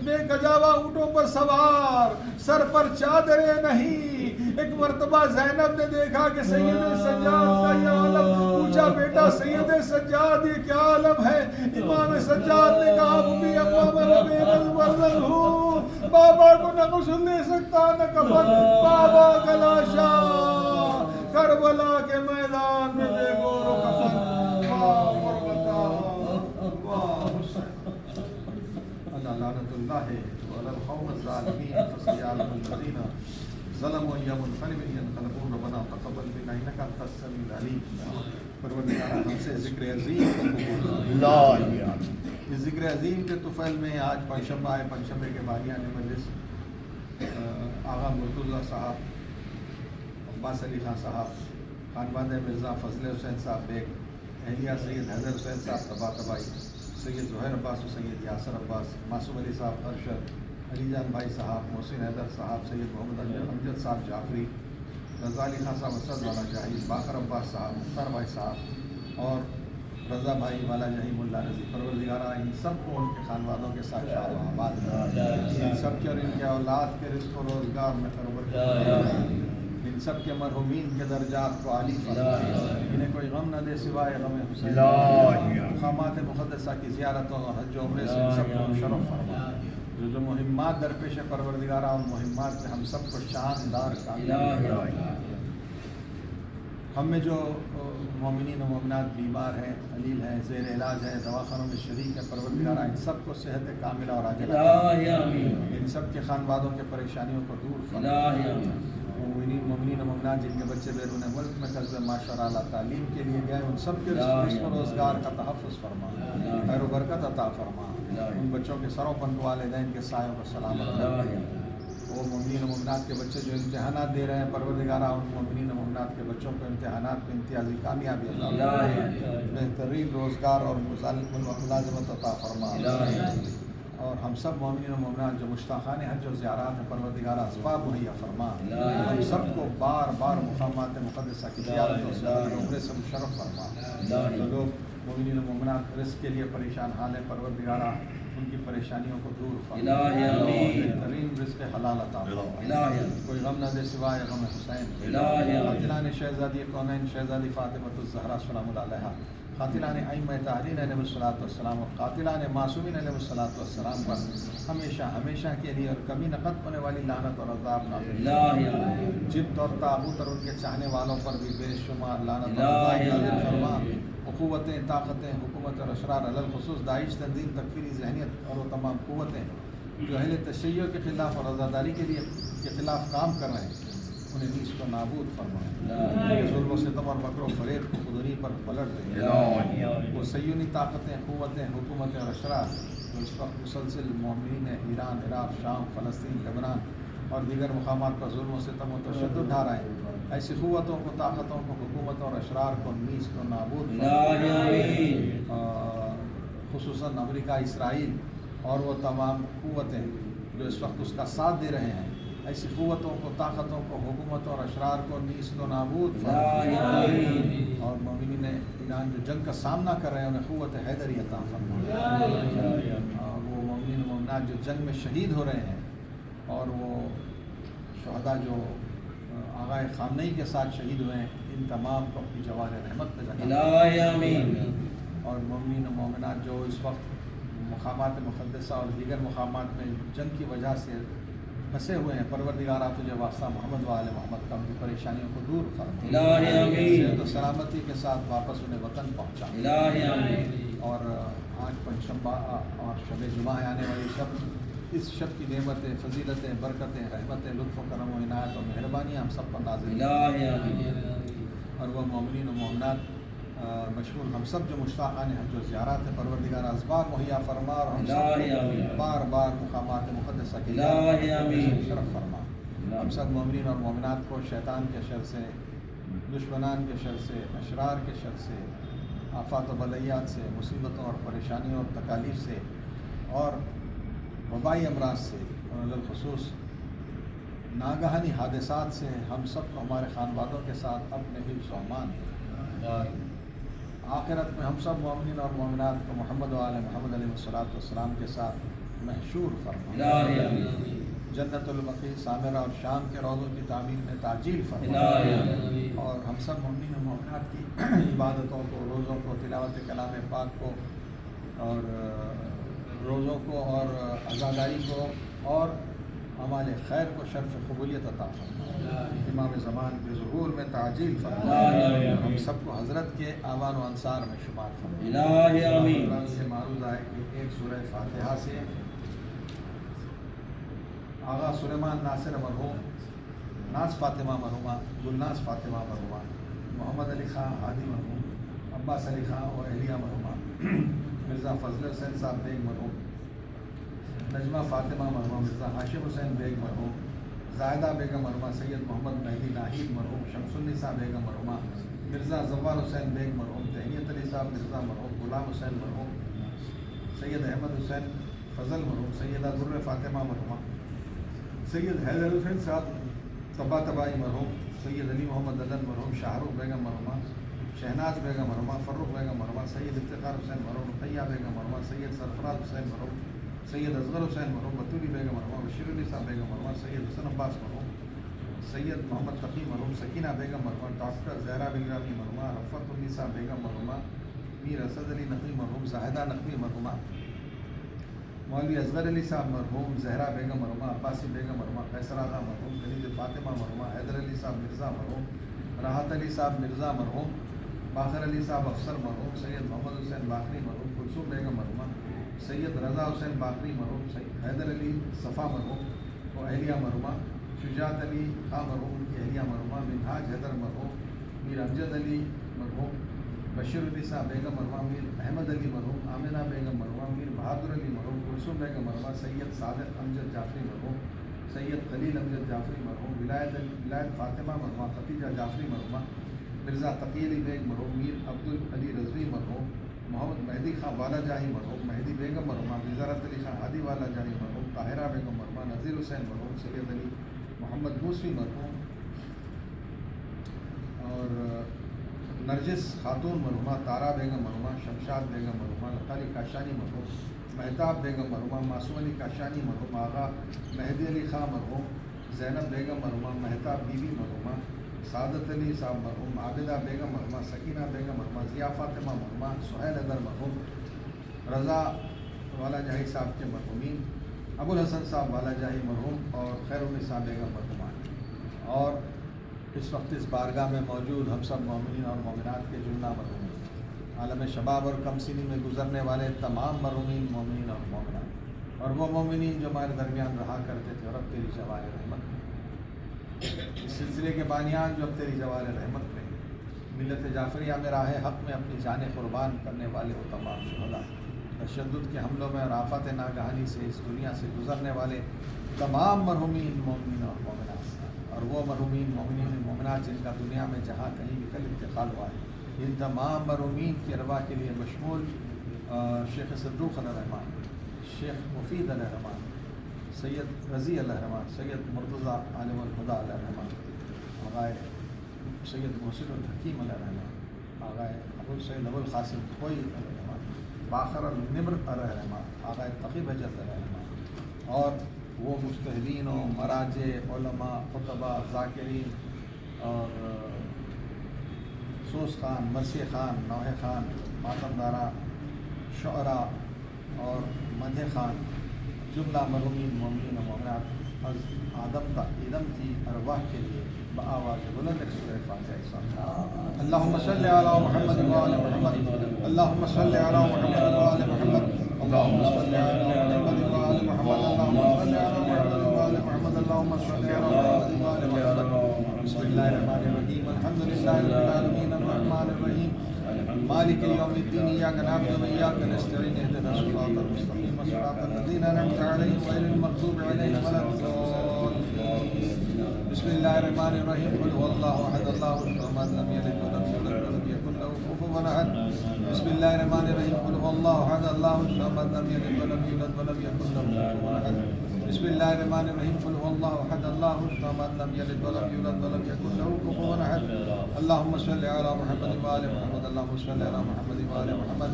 بے کجاوا اونٹوں پر سوار, سر پر چادریں نہیں. ایک مرتبہ زینب نے دیکھا کہ سید سجاد کا یہ عالم, پوچھا بیٹا سید سجاد یہ کیا عالم ہے؟ امام سجاد نے کہا بھی بابا کو نہ غسل دے سکتا نہ کفن, بابا کا لاشا کربلا کے میدان میں دے گور و کفن. لعنت اللہ علی القوم الظالمین فسيعلم الذين ظلموا أي منقلب ينقلبون ربنا تقبل منا إنك أنت السميع العليم. پروردگار ہم سے ذکر عظیم کو قبول فرما. اس ذکر عظیم کے طفیل میں آج پنجشنبہ ہے. پنجشنبے کے بانیان مجلس آغا مرتضیٰ صاحب, عباس علی خان صاحب, خانوادہ مرزا فضل حسین صاحب بیگ, اہلیہ سید حیدر حسین صاحب طباطبائی, سید زہیر عباس و سید یاسر عباس, معصوم علی صاحب ارشد, علی جان بھائی صاحب, محسن حیدر صاحب, سید محمد امجد صاحب جعفری, رضا علی خان صاحب اسد والا جاہی, باقر عباس صاحب, مختار بھائی صاحب اور رضا بھائی والا جاہی ملا رضی. پروردگارہ ان سب کو ان کے خانوادوں کے ساتھ شاد و آباد کر, ان سب کے اور ان کے اولاد کے رزق و روزگار میں برکت, ان سب کے مرحومین کے درجات کو عالی فرما, انہیں کوئی غم نہ دے سوائے غم حسین. مقامات مقدسہ کی زیارتوں اور حج و عمرے سے ان سب کو شرف فرما. جو مہمات درپیش پروردگارہ ان مہمات میں ہم سب کو شاندار کامیاب. ہم میں جو مومنین و مومنات بیمار ہیں, علیل ہیں, زیر علاج ہیں, دواخانوں میں شریک ہیں, پروردگارہ ان سب کو صحت کاملہ اور عاجلہ, ان سب کے خانوادوں کے پریشانیوں کو دور فرما. مومنین و مومنات جن کے بچے بیرون ملک میں قصد معاشرہ اعلیٰ تعلیم کے لیے گئے, ان سب کے رزق و روزگار کا تحفظ فرما, خیر و برکت عطا فرما. ان بچوں کے سروں پر والدین کے سایوں کو سلامت رکھ. وہ مومنین و مومنات کے بچے جو امتحانات دے رہے ہیں, پروردگارہ ان مومنین و مومنات کے بچوں کو امتحانات میں امتیازی کامیابی عطا فرما, بہترین روزگار اور ملازمت عطا فرما. اور ہم سب مومنین و مومنات جو مشتاقان حج و زیارات ہیں, پروردگارہ اسباب مہیا فرما. ہم سب کو بار بار مقامات مقدسہ کی زیارتوں سے عمرے سے مشرف فرما. جو لوگ مومنین و مومنات رزق کے لیے پریشان حال ہیں, پروردگارہ ان کی پریشانیوں کو دور فرما, بہترین رزق حلال عطا فرما. کوئی غم نہ دے سوائے غم حسین. قاتلان شہزادی کونین شہزادی فاطمۃ الزہرا سلام اللہ علیہا, قاتلان ائمہ طاہرین علیہ الصلوۃ والسلام اور قاتلان معصومین علیہ الصلوۃ والسلام پر ہمیشہ ہمیشہ کے لیے اور کبھی نہ ختم ہونے والی لعنت اور عذاب نازل. جبت اور تاغوت اور ان کے چاہنے والوں پر بھی بے شمار لعنت اور عذاب نازل فرما. قوتیں, طاقتیں, حکومت اور اشرار علی الخصوص داعش تنظیم, تکفیری ذہنیت اور وہ تمام قوتیں جو اہل تشیع کے خلاف اور عزاداری کے خلاف کام کر رہے ہیں, انہیں نیز کو نابود فرمائے. ظلم و ستم اور مکر و فریب کو خودنی پر پلٹ دیں. وہ سیونی طاقتیں, قوتیں, حکومتیں اور اشرار جو اس وقت مسلسل مومنین ایران, عراق, شام, فلسطین, لبنان اور دیگر مقامات پر ظلم و ستم و تشدد ڈھا رہے ہیں, ایسی قوتوں کو, طاقتوں کو, حکومتوں اور اشرار کو نیز کو نابود فرمائے. خصوصاً امریکہ, اسرائیل اور وہ تمام قوتیں جو اس وقت اس کا ساتھ دے رہے ہیں, ایسی قوتوں کو, طاقتوں کو, حکومتوں اور اشرار کو نیز کو نابود فرمائے. اور مومنین ایران جو جنگ کا سامنا کر رہے ہیں انہیں قوت حیدری عطا فرمائے. وہ مومنین و مومنات جو جنگ میں شہید ہو رہے ہیں اور وہ شہداء جو آغائے خامنئی کے ساتھ شہید ہوئے ہیں, ان تمام کو اپنی جوار رحمت پہ جگہ. اور مومنین و مومنات جو اس وقت مقامات مقدسہ اور دیگر مقامات میں جنگ کی وجہ سے پھنسے ہوئے ہیں, پروردگارہ تجھے واسطہ محمد و آل محمد کا ان کی پریشانیوں کو دور فرما, صحت و سلامتی کے ساتھ واپس انہیں وطن پہنچا. اور آج پنجشنبہ اور شب جمعہ آنے والی شب, اس شب کی نعمتیں, فضیلتیں, برکتیں, رحمتیں, لطف و کرم و عنایت و مہربانیاں ہم سب پر نازل. اور وہ مومنین و مومنات مشہور ہم سب جو مشتاقان حج و زیارات ہیں, پروردگار اسباب مہیا فرما اور ہم سب بار بار مقامات مقدسہ کی شرف فرما. ہم سب مومنین اور مومنات کو شیطان کے شر سے، دشمنان کے شر سے، اشرار کے شر سے، آفات و بلیات سے، مصیبتوں اور پریشانیوں اور تکالیف سے اور وبائی امراض سے اور بالخصوص ناگہانی حادثات سے ہم سب کو ہمارے خاندانوں کے ساتھ اپنے حفظ و امان اور آخرت میں ہم سب مومنین اور مومنات کو محمد و آل محمد علیہ الصلوۃ والسلام کے ساتھ محشور فرما، جنت البقیع سامرہ اور شام کے روضوں کی تعمیر میں تعجیل فرما، اور ہم سب مومنین و مومنات کی عبادتوں کو، روزوں کو، تلاوت کلام پاک کو اور روزوں کو اور عزاداری کو اور اعمال خیر کو شرف قبولیت عطا فرما، امام زمان کے ظہور میں تعجیل فرما، ہم سب کو حضرت کے آوان و انصار میں شمار فرما۔ قرآن سے معروض ہے کہ ایک سورہ فاتحہ سے آغا سلیمان ناصر مرحوم، ناز فاطمہ مرحومہ، گلناز فاطمہ مرحومہ، محمد علی خان ہادی مرحوم، عباس علی خان اور اہلیہ مرحومہ، مرزا فضل حسین صاحب بیگ مرحوم، نجمہ فاطمہ مرحومہ، مرزا ہاشم حسین بیگ مرحوم، زائدہ بیگم مرحومہ، سید محمد مہدی ناہید مرحوم، شمس النساء بیگم مرحومہ، مرزا زوار حسین بیگ مرحوم، تہنیت علی صاحب مرزا مرحوم، غلام حسین مرحوم، سید احمد حسین فضل مرحوم، سیدہ در فاطمہ مرحومہ، سید حیدر حسین صاحب طباطبائی مرحوم، سید علی محمد عدن مرحوم، شاہ رخ بیگم مرحومہ، شہناز بیگم مرحومہ، فرخ بیگم مرحومہ، سید افتخار حسین مرحوم، رقیہ بیگم مرحومہ، سید سرفراز حسین مرحوم، سید اصغر حسین مرحوم، بطوری بیگم مرحوم، بشیر النساء بیگم مرحوم، سید حسن عباس مرحوم، سید محمد تقی مرحوم، سکینہ بیگم مرحوم، ڈاکٹر زہرا بلرامی مرحومہ، رفعت النساء بیگم مرحومہ، میر اسد علی نقوی مرحوم، زاہدہ نقوی مرحومہ، مولوی اصغر علی صاحب مرحوم، زہرا بیگم مرحومہ، عباسی بیگم مرحومہ، قیصر آغا مرحوم، خلیل فاطمہ مرحومہ، حیدر علی صاحب مرزا مرحوم، راحت علی صاحب مرزا مرحوم، باقر علی صاحب افسر مرحوم، سید محمد حسین باقری مرحوم، کلثوم بیگم مرحومہ، سید رضا حسین باقری مرحوم، سید حیدر علی صفا مرحوم و اہلیہ مرحومہ، شجاعت علی خان مرحوم ان کی اہلیہ مرحومہ، منہاج حیدر مرحوم، میر امجد علی مرحوم، بشیر النساء بیگم مرحومہ، میر احمد علی مرحوم، آمنہ بیگم مرحومہ، میر بہادر علی مرحوم، کلثوم بیگم مرحومہ، سید صادق امجد جعفری مرحوم، سید خلیل امجد جعفری مرحوم، ولایت فاطمہ مرحومہ، ختیجہ جعفری مرحومہ، مرزا تقی علی بیگ مرحوم، میر عبد علی رضوی مرحوم، محمد مہدی خان والا جاہی مرحوم، مہدی بیگم مرحومہ، وزارت علی خان ہادی والا جاہی مرحوم، طاہرہ بیگم مرحومہ، نذیر حسین مرحوم، سید علی محمد موسوی مرحوم اور نرجس خاتون مرحومہ، تارا بیگم مرحومہ، شمشاد بیگم مرحومہ، لقالی کاشانی مرحوم، مہتاب بیگم مرحومہ، معصوم علی کاشانی مرحوم، آغا مہدی علی خان مرحوم، زینب بیگم مرحومہ، مہتاب بی بی مرحومہ، سعادت علی صاحب مرحوم، عابدہ بیگم مرحومہ، سکینہ بیگم مرحومہ، ضیاء فاطمہ مرحومہ، سہیل حیدر مرحوم، رضا والا جاہی صاحب کے مرحومین، ابو الحسن صاحب والا جاہی مرحوم اور خیر النساء بیگم مرحومان، اور اس وقت اس بارگاہ میں موجود ہم سب مومنین اور مومنات کے جملہ مرحومین، عالم شباب اور کم سنی میں گزرنے والے تمام مرحومین مومنین اور مومنات، اور وہ مومنین جو ہمارے درمیان رہا کرتے تھے، اور اب تیری جوار رحمت اس سلسلے کے بانیان جو اب تیری جوار رحمت میں ملت جعفریہ میں راہ حق میں اپنی جانیں قربان کرنے والے وہ تمام شہداء، تشدد کے حملوں میں اور آفات ناگہانی سے اس دنیا سے گزرنے والے تمام مرحومین مومنین اور مومنات، اور وہ مرحومین مومنین مومنات جن کا دنیا میں جہاں کہیں بھی کل انتقال ہوا ہے، ان تمام مرحومین کی ارواح کے لیے بشمول شیخ صدوق علیہ الرحمٰن، شیخ مفید علیہ الرحمٰن، سید رضی علیہ الرحمٰن، سید مرتضیٰ عالم الخدا علیہ الرحمٰن، آغائے سید محسن الحکیم علیہ الرحمٰن، آغائے ابو سید ابو القاسم خوئی علیہ الرحمٰن، باخر النمر علیہ الرحمٰن، آغائے تقی بجت علیہ الرحمٰن، اور وہ مجتہدین و مراجع علماء خطبہ ذاکرین اور سوس خان، مرثیہ خان، نوح خان، ماتم دارا، شعراء اور مدح خان، جملہ مرحومین مومنین و مومنات از آدم تا ایدم کی ارواح کے لیے بآواز بلند ایک سورہ فاتحہ اللہم صلی علی محمد و آل محمد، اللہم صلی علی محمد و آل محمد، اللہم صلی علی محمد و آل محمد، اللہم صلی علی محمد و آل محمد، اللہم صلی علی محمد و آل محمد۔ بسم اللہ الرحمن الرحیم، الحمد للہ رب العالمین، الرحمن الرحیم، مالک یوم الدین، ایاک نعبد و ایاک نستعین، اہدنا الصراط المستقیم، صراط الذین انعمت علیہم غیر المغضوب علیہم ولا الضالین۔ بسم الله الرحمن الرحيم قل هو الله احد الله الصمد لم يلد ولم يولد ولم يكن له كفوا احد بسم الله الرحمن الرحيم قل هو الله احد الله الصمد لم يلد ولم يولد ولم يكن له كفوا احد بسم الله الرحمن الرحيم قل هو الله احد الله الصمد لم يلد ولم يولد ولم يكن له كفوا احد اللهم صل على محمد وآل محمد اللهم صل على محمد وآل محمد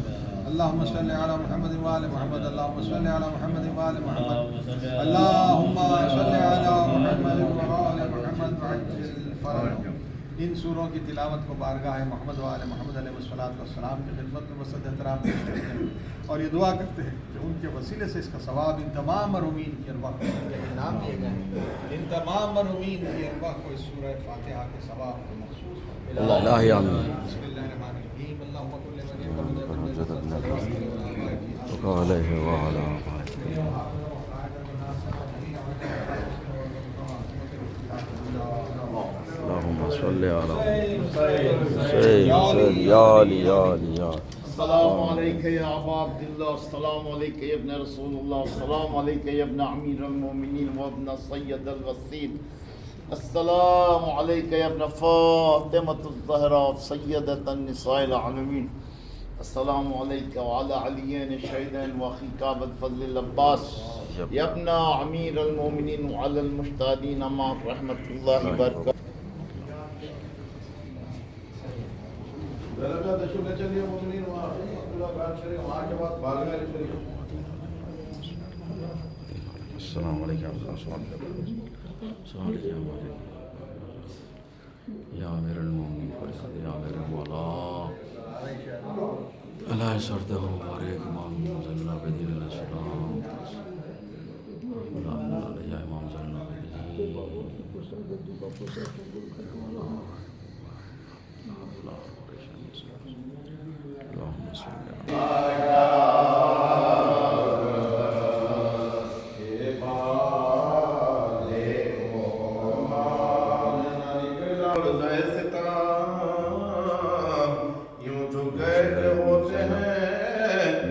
اللهم صل على محمد وآل محمد اللهم صل على محمد وآل محمد اللهم صل على محمد وآل محمد وعجل فرجهم. ان سوروں کی تلاوت کو بارگاہ محمد وآل محمد علیہ السلام کی خدمت میں وسط احترام پیش کرتے ہیں اور یہ دعا کرتے ہیں کہ ان کے وسیلے سے اس کا ثواب ان تمام مرحومین کی ارواح کو انعام دیے گئے ان تمام مرحومین کی ارواح کو اس سورہ فاتحہ کے ثواب کو مخصوص ہو. اللہ آمین. بسم اللہ الرحمن الرحیم اللهم صل وعلى وعليه وعلى اللهم صل على سيدنا السلام عليك يا أبا عبد الله السلام عليك يا ابن رسول الله السلام عليك يا ابن أمير المؤمنين وابن السيد الغسيل السلام عليك يا ابن فاطمة الزهراء سيدة النساء العالمين السلام عليك وعلى عليين الشهيدين وأخيك أبا الفضل العباس يا ابن أمير المؤمنين وعلى المجتهدين مع رحمة الله وبركاته. السلام عليكم يا أمير المؤمنين يا أمير المولا ألا يسرده مبارك إمام زلنا بدين الإسلام يا إمام زلنا بدين اللهم صل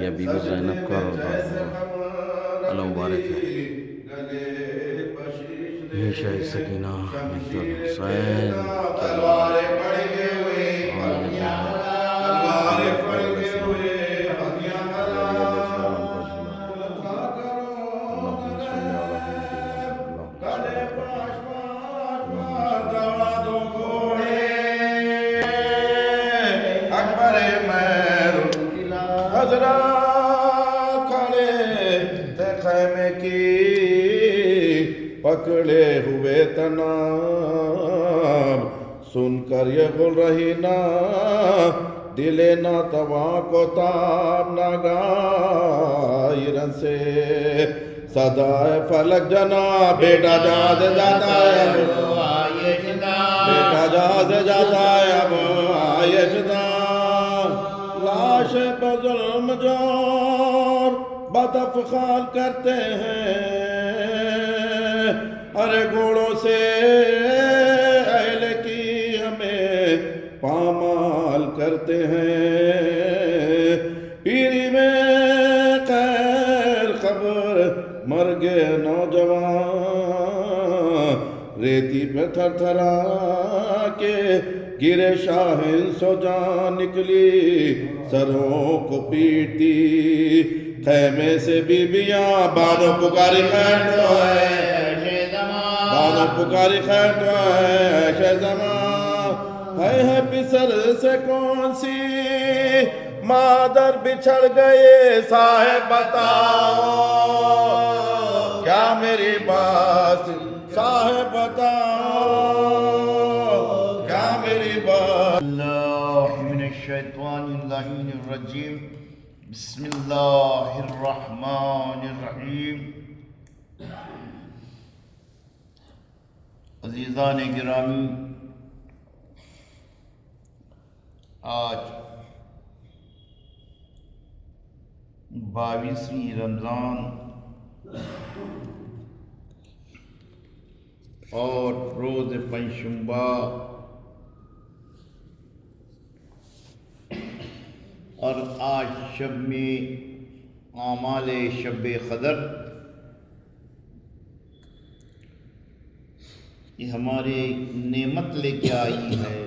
یہ بی بی زینب کا اللہ مبارک ہے. یہ شہید سکینہ بنت الحسین پکڑے ہوئے تناب سن کر یہ گل رہی نا دل نہ توا کو تاب نہ غائرن سے صدائے فلک جنا بیٹا جہاز جاتا ہے بیٹا جہاز جاتا ہے اب آئشدہ لاش بظلم جور بدافعال کرتے ہیں ارے گھوڑوں سے اہل کی ہمیں پامال کرتے ہیں پیری میں خیر خبر مر گئے نوجوان ریتی پہ تھر تھرا کے گرے شاہن سو جان نکلی سروں کو پیٹی خیمے سے بیبیاں بانو پکاری خیر تو ہے بانو پکاری خیر تو ہے زمان ہے پسر سے کون سی مادر بچھڑ گئے صاحب بتاؤ کیا میری بات صاحب بتاؤ کیا میری بات. اللہ من الشیطان اللعین الرجیم بسم اللہ الرحمن الرحیم. عزیزان گرامی، آج 22ویں رمضان اور روز پنجشنبہ اور آج شب میں اعمال شب قدر یہ ہمارے نعمت لے کے آئی ہے،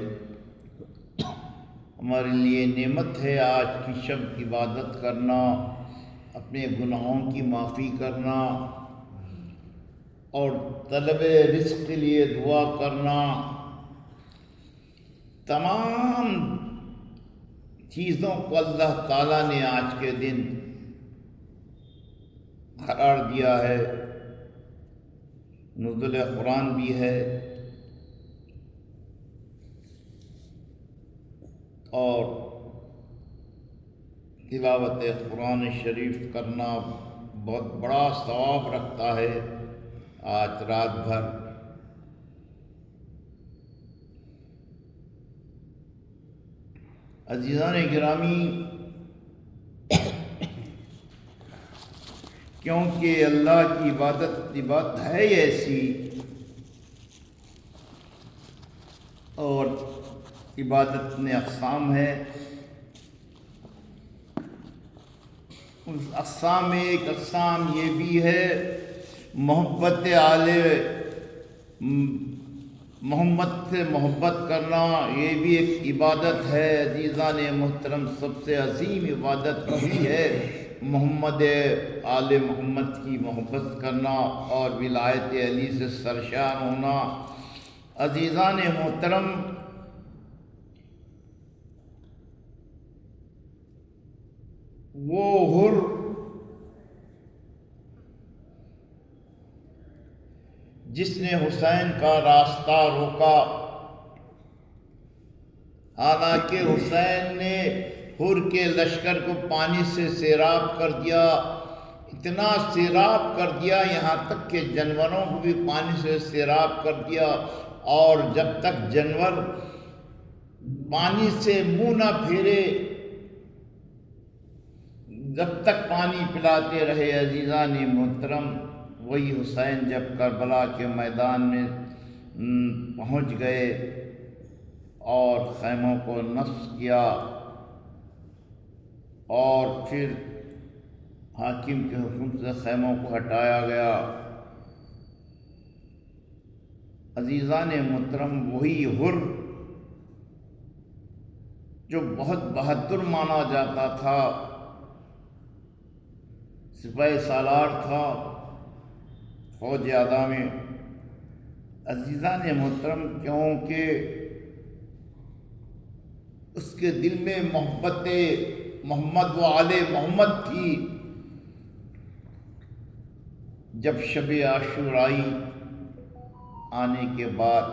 ہمارے لیے نعمت ہے آج کی شب عبادت کرنا، اپنے گناہوں کی معافی کرنا اور طلب رزق کے لیے دعا کرنا، تمام چیزوں کو اللہ تعالیٰ نے آج کے دن قرار دیا ہے۔ نزول قرآن بھی ہے اور تلاوت قرآن شریف کرنا بہت بڑا ثواب رکھتا ہے۔ آج رات بھر عزیزان گرامی، کیونکہ اللہ کی عبادت ہے ایسی، اور عبادت میں اقسام ہے۔ اس اقسام میں ایک اقسام یہ بھی ہے، محبت آل محمد سے محبت کرنا، یہ بھی ایک عبادت ہے۔ عزیزان محترم، سب سے عظیم عبادت وہی ہے محمد آل محمد کی محبت کرنا اور ولایت علی سے سرشار ہونا۔ عزیزان محترم، وہ حر جس نے حسین کا راستہ روکا، حالانکہ حسین نے حر کے لشکر کو پانی سے سیراب کر دیا، اتنا سیراب کر دیا یہاں تک کہ جانوروں کو بھی پانی سے سیراب کر دیا، اور جب تک جانور پانی سے منہ نہ پھیرے جب تک پانی پلاتے رہے۔ عزیزان محترم، وہی حسین جب کربلا کے میدان میں پہنچ گئے اور خیموں کو نصب کیا اور پھر حاکم کے حکم سے خیموں کو ہٹایا گیا۔ عزیزان محترم، وہی حر جو بہت بہادر مانا جاتا تھا، سپاہی سالار تھا فوج اعداد میں۔ عزیزان محترم، کیونکہ اس کے دل میں محبت محمد و آل محمد تھی، جب شب عاشورائی آنے کے بعد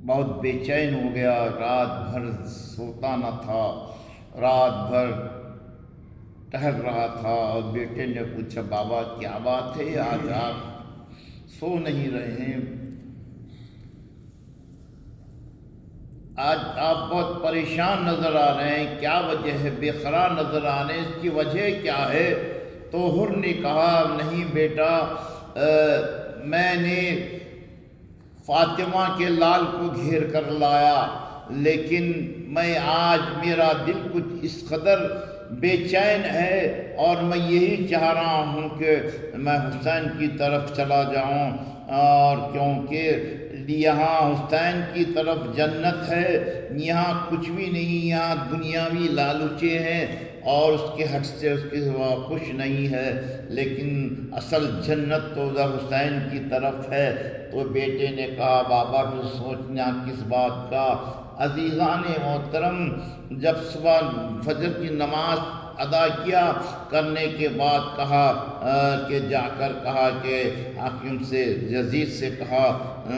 بہت بے چین ہو گیا، رات بھر سوتا نہ تھا، رات بھر ٹہل رہا تھا، اور بیٹے نے پوچھا، بابا کیا بات ہے، آج آپ سو نہیں رہے ہیں، آج آپ بہت پریشان نظر آ رہے ہیں، کیا وجہ ہے، بے قرار نظر آ رہے ہیں، اس کی وجہ کیا ہے؟ تو حر نے کہا، نہیں بیٹا، میں نے فاطمہ کے لال کو گھیر کر لایا، لیکن میں آج میرا دل کچھ اس قدر بے چین ہے، اور میں یہی چاہ رہا ہوں کہ میں حسین کی طرف چلا جاؤں، اور کیونکہ یہاں حسین کی طرف جنت ہے، یہاں کچھ بھی نہیں، یہاں دنیاوی لالچے ہیں، اور اس کے حق سے اس کے سوا خوش نہیں ہے، لیکن اصل جنت تو ادھر حسین کی طرف ہے۔ تو بیٹے نے کہا، بابا تو سوچنا کس بات کا؟ عزیزان محترم، جب صبح فجر کی نماز ادا کیا کرنے کے بعد کہا کہ جا کر کہا کہ حاکم سے، یزید سے کہا،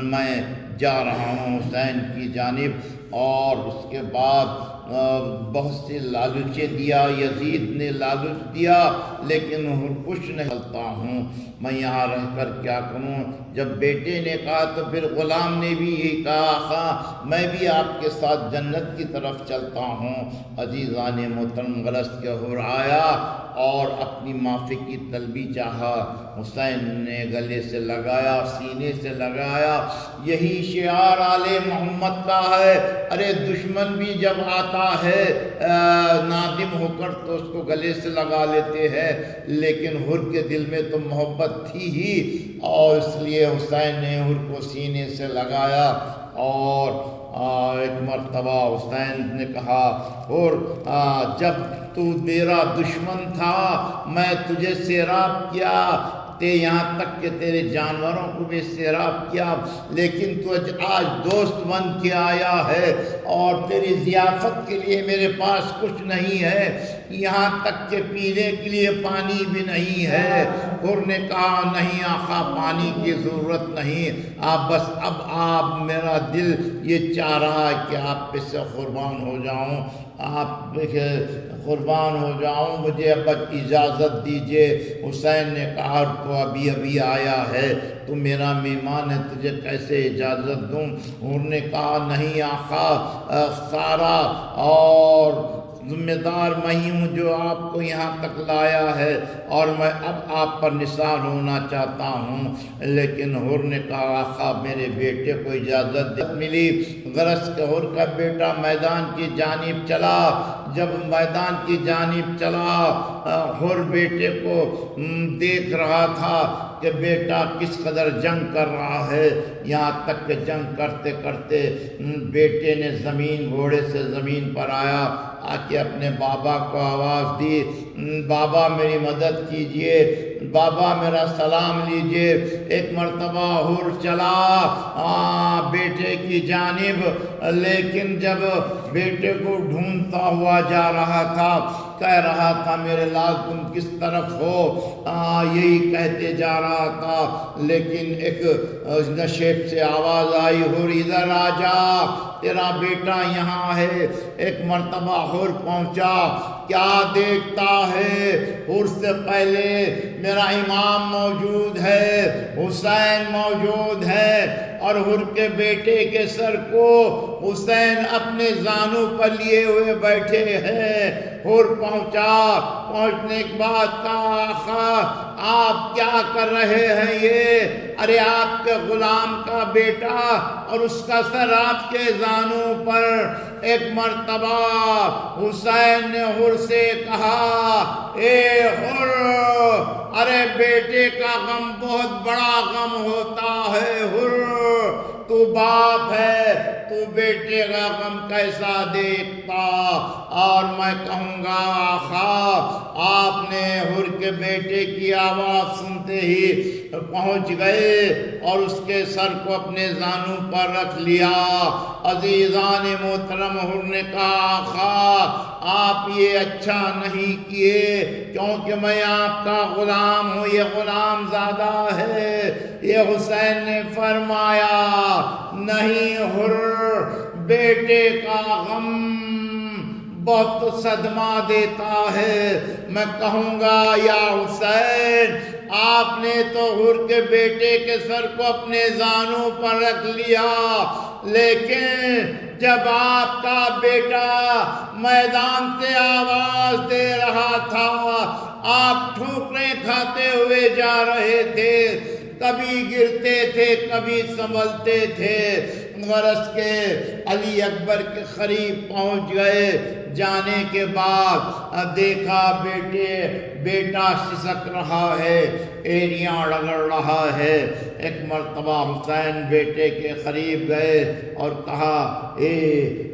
میں جا رہا ہوں حسین کی جانب، اور اس کے بعد بہت سے لالچے دیا، یزید نے لالچ دیا، لیکن خوش نہیں چلتا ہوں، میں یہاں رہ کر کیا کروں؟ جب بیٹے نے کہا تو پھر غلام نے بھی یہی کہا، آقا میں بھی آپ کے ساتھ جنت کی طرف چلتا ہوں۔ عزیزان محترم، غرض کے حر آیا اور اپنی معافی کی طلبی چاہا، حسین نے گلے سے لگایا، سینے سے لگایا۔ یہی شعار آل محمد کا ہے، ارے دشمن بھی جب آتا ہے نادم ہو کر تو اس کو گلے سے لگا لیتے ہیں، لیکن حر کے دل میں تو محبت تھی ہی، اور اس لیے حسین نے حر کو سینے سے لگایا اور ایک مرتبہ حسین نے کہا اور جب تو میرا دشمن تھا میں تجھے سیراب کیا یہاں تک کہ تیرے جانوروں کو بھی سیراب کیا، لیکن تو آج دوست بن کے آیا ہے اور تیری ضیافت کے لیے میرے پاس کچھ نہیں ہے، یہاں تک کہ پینے کے لیے پانی بھی نہیں ہے۔ حر نے کہا نہیں آقا پانی کی ضرورت نہیں، آپ بس اب آپ میرا دل یہ چاہ رہا ہے کہ آپ پہ سے قربان ہو جاؤں، آپ قربان ہو جاؤں، مجھے اب اجازت دیجئے۔ حسین نے کہا تو ابھی ابھی آیا ہے، تو میرا مہمان ہے، تجھے کیسے اجازت دوں؟ انہوں نے کہا نہیں آقا، سارا اور ذمہ دار میں ہوں جو آپ کو یہاں تک لایا ہے اور میں اب آپ پر نثار ہونا چاہتا ہوں۔ لیکن حر نے کہا آقا میرے بیٹے کو اجازت ملی۔ غرض کہ حر کا بیٹا میدان کی جانب چلا، جب میدان کی جانب چلا حر بیٹے کو دیکھ رہا تھا کہ بیٹا کس قدر جنگ کر رہا ہے، یہاں تک کہ جنگ کرتے کرتے بیٹے نے گھوڑے سے زمین پر آیا، آ کے اپنے بابا کو آواز دی، بابا میری مدد کیجئے، بابا میرا سلام لیجئے۔ ایک مرتبہ حر چلا بیٹے کی جانب، لیکن جب بیٹے کو ڈھونڈتا ہوا جا رہا تھا، کہہ رہا تھا میرے لال تم کس طرف ہو، یہی کہتے جا رہا تھا، لیکن ایک نشیب سے آواز آئی حر ادھر آ جا، تیرا بیٹا یہاں ہے۔ ایک مرتبہ حر پہنچا، کیا دیکھتا ہے؟ حر سے پہلے میرا امام موجود ہے، حسین موجود ہے، اور حر کے بیٹے کے سر کو حسین اپنے زانوں پر لیے ہوئے بیٹھے ہیں۔ حر پہنچنے کے بعد کہا آقا آپ کیا کر رہے ہیں یہ؟ ارے آپ کے غلام کا بیٹا اور اس کا سر آپ کے زانوں پر۔ ایک مرتبہ حسین نے حر سے کہا اے حر، ارے بیٹے کا غم بہت بڑا غم ہوتا ہے، حر تو باپ ہے، تو بیٹے کا غم کیسا دیکھتا؟ اور میں کہوں گا آقا آپ نے حر کے بیٹے کی آواز سنتے ہی پہنچ گئے اور اس کے سر کو اپنے زانوں پر رکھ لیا۔ عزیزان محترم، حر نے کہا آقا آپ یہ اچھا نہیں کیے، کیونکہ میں آپ کا غلام ہوں، یہ غلام زادہ ہے۔ یہ حسین نے فرمایا نہیں حر، بیٹے کا غم بہت صدمہ دیتا ہے، میں کہوں گا یا حسین آپ نے تو حر کے بیٹے کے سر کو اپنے زانوں پر رکھ لیا، لیکن جب آپ کا بیٹا میدان سے آواز دے رہا تھا آپ ٹھوکریں کھاتے ہوئے جا رہے تھے، کبھی گرتے تھے کبھی سنبھلتے تھے۔ غرض کے علی اکبر کے قریب پہنچ گئے، جانے کے بعد دیکھا بیٹا سسک رہا ہے، ایڑیاں رگڑ رہا ہے۔ ایک مرتبہ حسین بیٹے کے قریب گئے اور کہا اے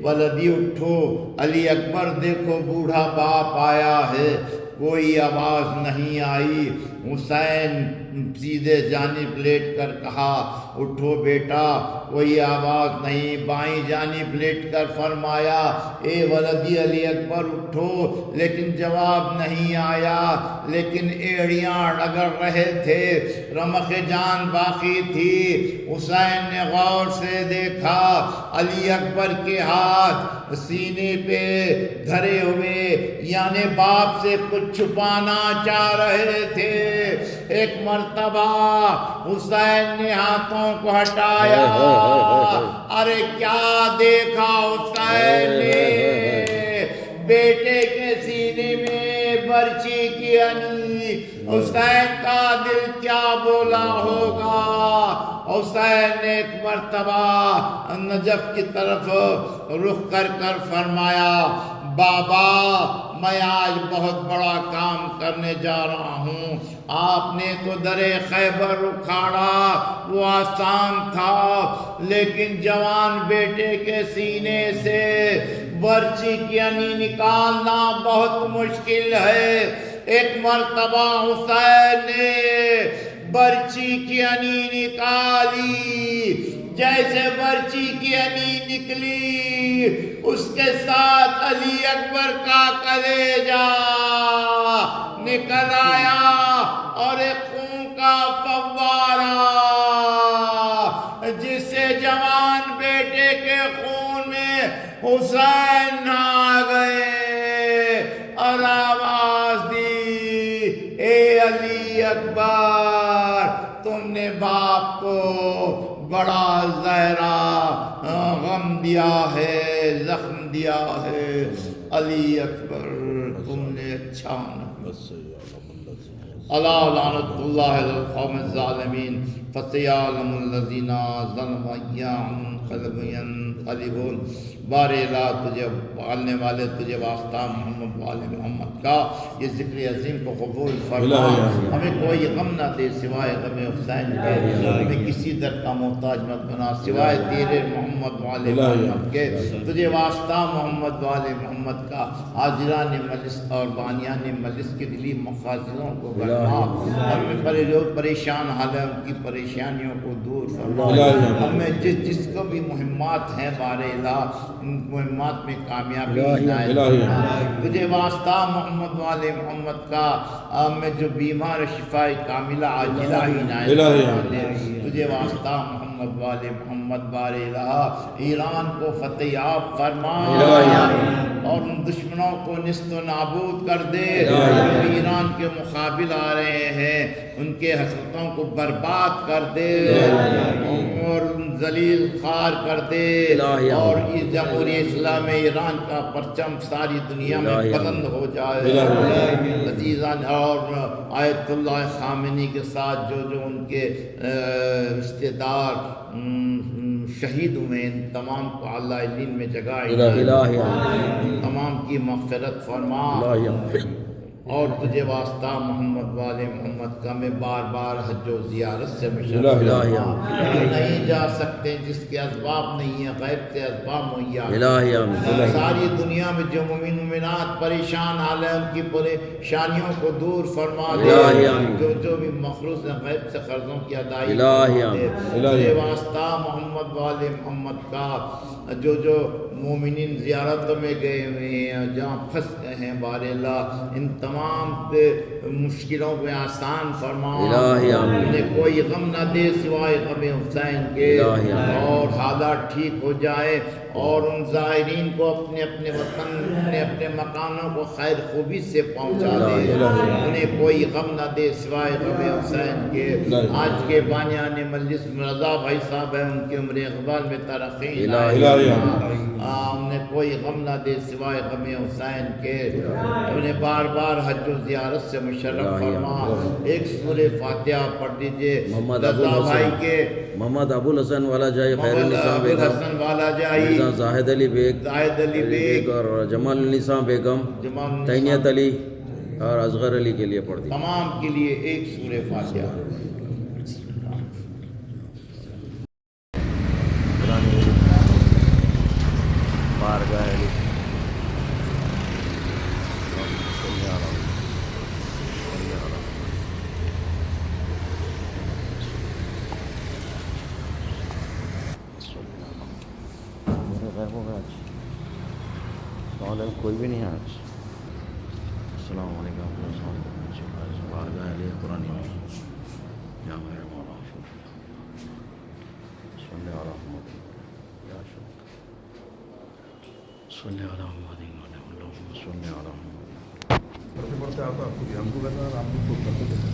ولدی اٹھو، علی اکبر دیکھو بوڑھا باپ آیا ہے۔ کوئی آواز نہیں آئی۔ حسین سیدھے جانب لیٹ کر کہا اٹھو بیٹا، کوئی آواز نہیں۔ بائیں جانب لیٹ کر فرمایا اے ولدی علی اکبر اٹھو، لیکن جواب نہیں آیا، لیکن ایڑیاں رگڑ رہے تھے، رمق جان باقی تھی۔ حسین نے غور سے دیکھا علی اکبر کے ہاتھ سینے پہ دھرے ہوئے، یعنی باپ سے کچھ چھپانا چاہ رہے تھے۔ ایک مرتبہ حسین نے ہاتھوں کو ہٹایا، ارے کیا دیکھا حسین نے؟ بیٹے کے سینے میں برچی کی انی۔ حسین کا دل کیا بولا ہوگا؟ حسین نے ایک مرتبہ نجف کی طرف رخ کر فرمایا بابا میں آج بہت بڑا کام کرنے جا رہا ہوں، آپ نے تو در خیبر اکھاڑا، وہ آسان تھا، لیکن جوان بیٹے کے سینے سے برچی کی انی نکالنا بہت مشکل ہے۔ ایک مرتبہ حسین نے برچی کی انی نکالی، جیسے برچی کی انی نکلی اس کے ساتھ علی اکبر کا کلیجہ نکل آیا اور ایک خون کا فوارہ، جسے جوان بیٹے کے خون میں حسین نہا گئے اور آواز دی، اے علی اکبر، تم نے باپ کو بڑا زہرا غم دیا ہے، زخم دیا ہے۔ علی اکبر تم نے اچھا نہ، الا لعنت اللہ علی القوم الظالمین فسيعلم الذین ظلموا ينقلبون۔ بار الہ تجھے پالنے والے، تجھے واسطہ محمد والے محمد کا یہ ذکر عظیم کو قبول فرما، ہمیں کوئی غم نہ دے سوائے غم حسین کے، ہمیں کسی در کا محتاج مت بنا سوائے تیرے محمد والے محمد کے، تجھے واسطہ محمد والے محمد کا۔ حاضران مجلس اور بانیان مجلس کے دلی مفاصلوں کو گرما، اور لوگ پریشان حال ہے ان کی پریشانیوں کو دور فرما، ہمیں جس کو بھی مہمات ہیں بار الہ ان مہمات میں کامیابی عنایت فرما۔ تجھے واسطہ محمد والے محمد کا، ہمیں جو بیمار شفاء کاملہ عاجلہ عنایت فرما۔ تجھے واسطہ محمد والے محمد بار الہ ایران کو فتح یاب فرما اور ان دشمنوں کو نیست و نابود کر دے جو ایران کے مقابل آ رہے ہیں، ان کے حسرتوں کو برباد کر دے اور ذلیل خوار کر دے، اور اس جمہوریہ اسلام ایران کا پرچم ساری دنیا میں بلند ہو جائے۔ عزیزان، اور آیت اللہ خامنی کے ساتھ جو ان کے رشتہ دار شہید ہوئے، ان تمام کو اللہ علین میں جگہ تمام کی مغفرت فرما۔ اور تجھے واسطہ محمد والے محمد کا میں بار بار حج و زیارت سے مشرف نہیں جا سکتے، جس کے اسباب نہیں ہیں، غیب سے اسباب مہیا۔ ساری دنیا میں جو مومن مومنات پریشان حال ہیں ان کی پریشانیوں کو دور فرما دے، جو بھی مخلوص ہیں غیب سے قرضوں کی ادائیگی فرما دے۔ تجھے واسطہ محمد والے محمد کا جو مومنین زیارتوں میں گئے ہوئے ہیں، جہاں پھنس گئے ہیں بار الہ، ان تمام مشکلوں کو آسان فرما، انہیں کوئی غم نہ دے سوائے غم حسین کے، اور حالات ٹھیک ہو جائے، اور ان زائرین کو اپنے اپنے وطن، اپنے اپنے مکانوں کو خیر خوبی سے پہنچا دے، انہیں کوئی غم نہ دے سوائے غم حسین کے۔ آج کے بانیان مجلس رضا بھائی صاحب ہیں، ان کے عمر اقبال میں ترقی انہیں کوئی غم نہ دے سوائے غم حسین کے، انہیں بار بار حج و زیارت سے مشرف فرما۔ ایک سورہ فاتحہ پڑھ دیجئے رضا بھائی کے، محمد ابو الحسن والا جائی، خیر النساء بیگم، والا جائی، زاہد علی بیگ اور جمال النساء بیگم، تینیت علی اور اصغر علی کے لیے پڑھ دی، تمام کے لیے ایک سورہ فاتحہ۔ بارگاہ علی کوئی بھی نہیں ہے آج۔ السلام علیکم، بارگاہ علی قرآن یا میرے مولا صلی اللہ علیہ وسلم یا صلی اللہ علیہ وسلم صلی اللہ علیہ وسلم۔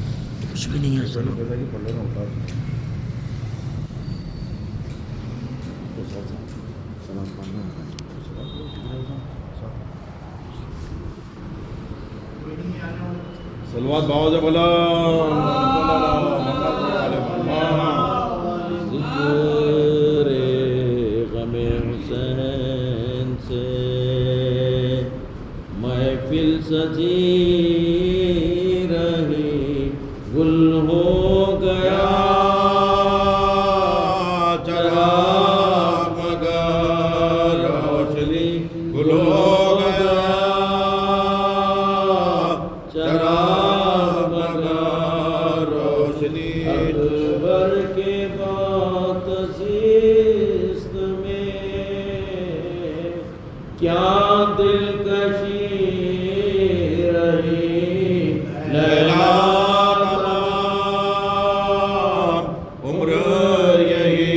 کچھ بھی نہیں ہے سر، سلام پڑھنا سلوات باؤ جب بلا ذکر غم حسین سے محفل سجی رہی چراغ مگر روشنی گل ہو گیا چراغ مگر روشنی اکبر کے بات زیست میں کیا دلکشی رہی لیلا تمام عمر یہی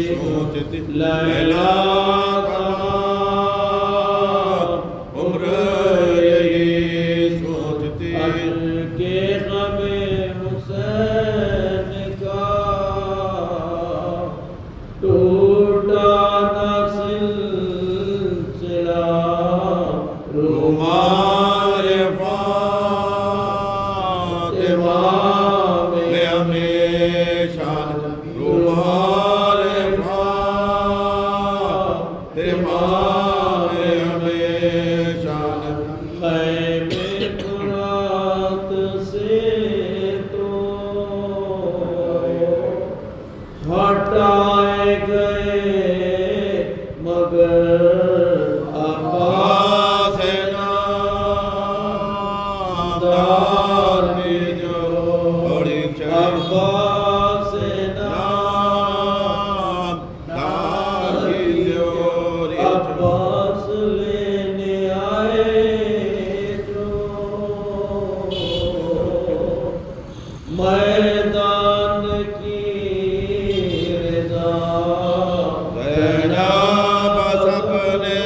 سوچتی لیلا تمام عمر یہی سوچتی کے غم حسین کا ٹوٹا نہ سلسلہ رومال فاطمہ میں ہمیشہ رومال فاطمہ میں ہمیشہ خیمے فرات سے تو ہٹائے گئے مگر عباس دار میں جو بڑی عباس دار کی جوری عباس لینے آئے جو میدان کی رضا زینب اپنے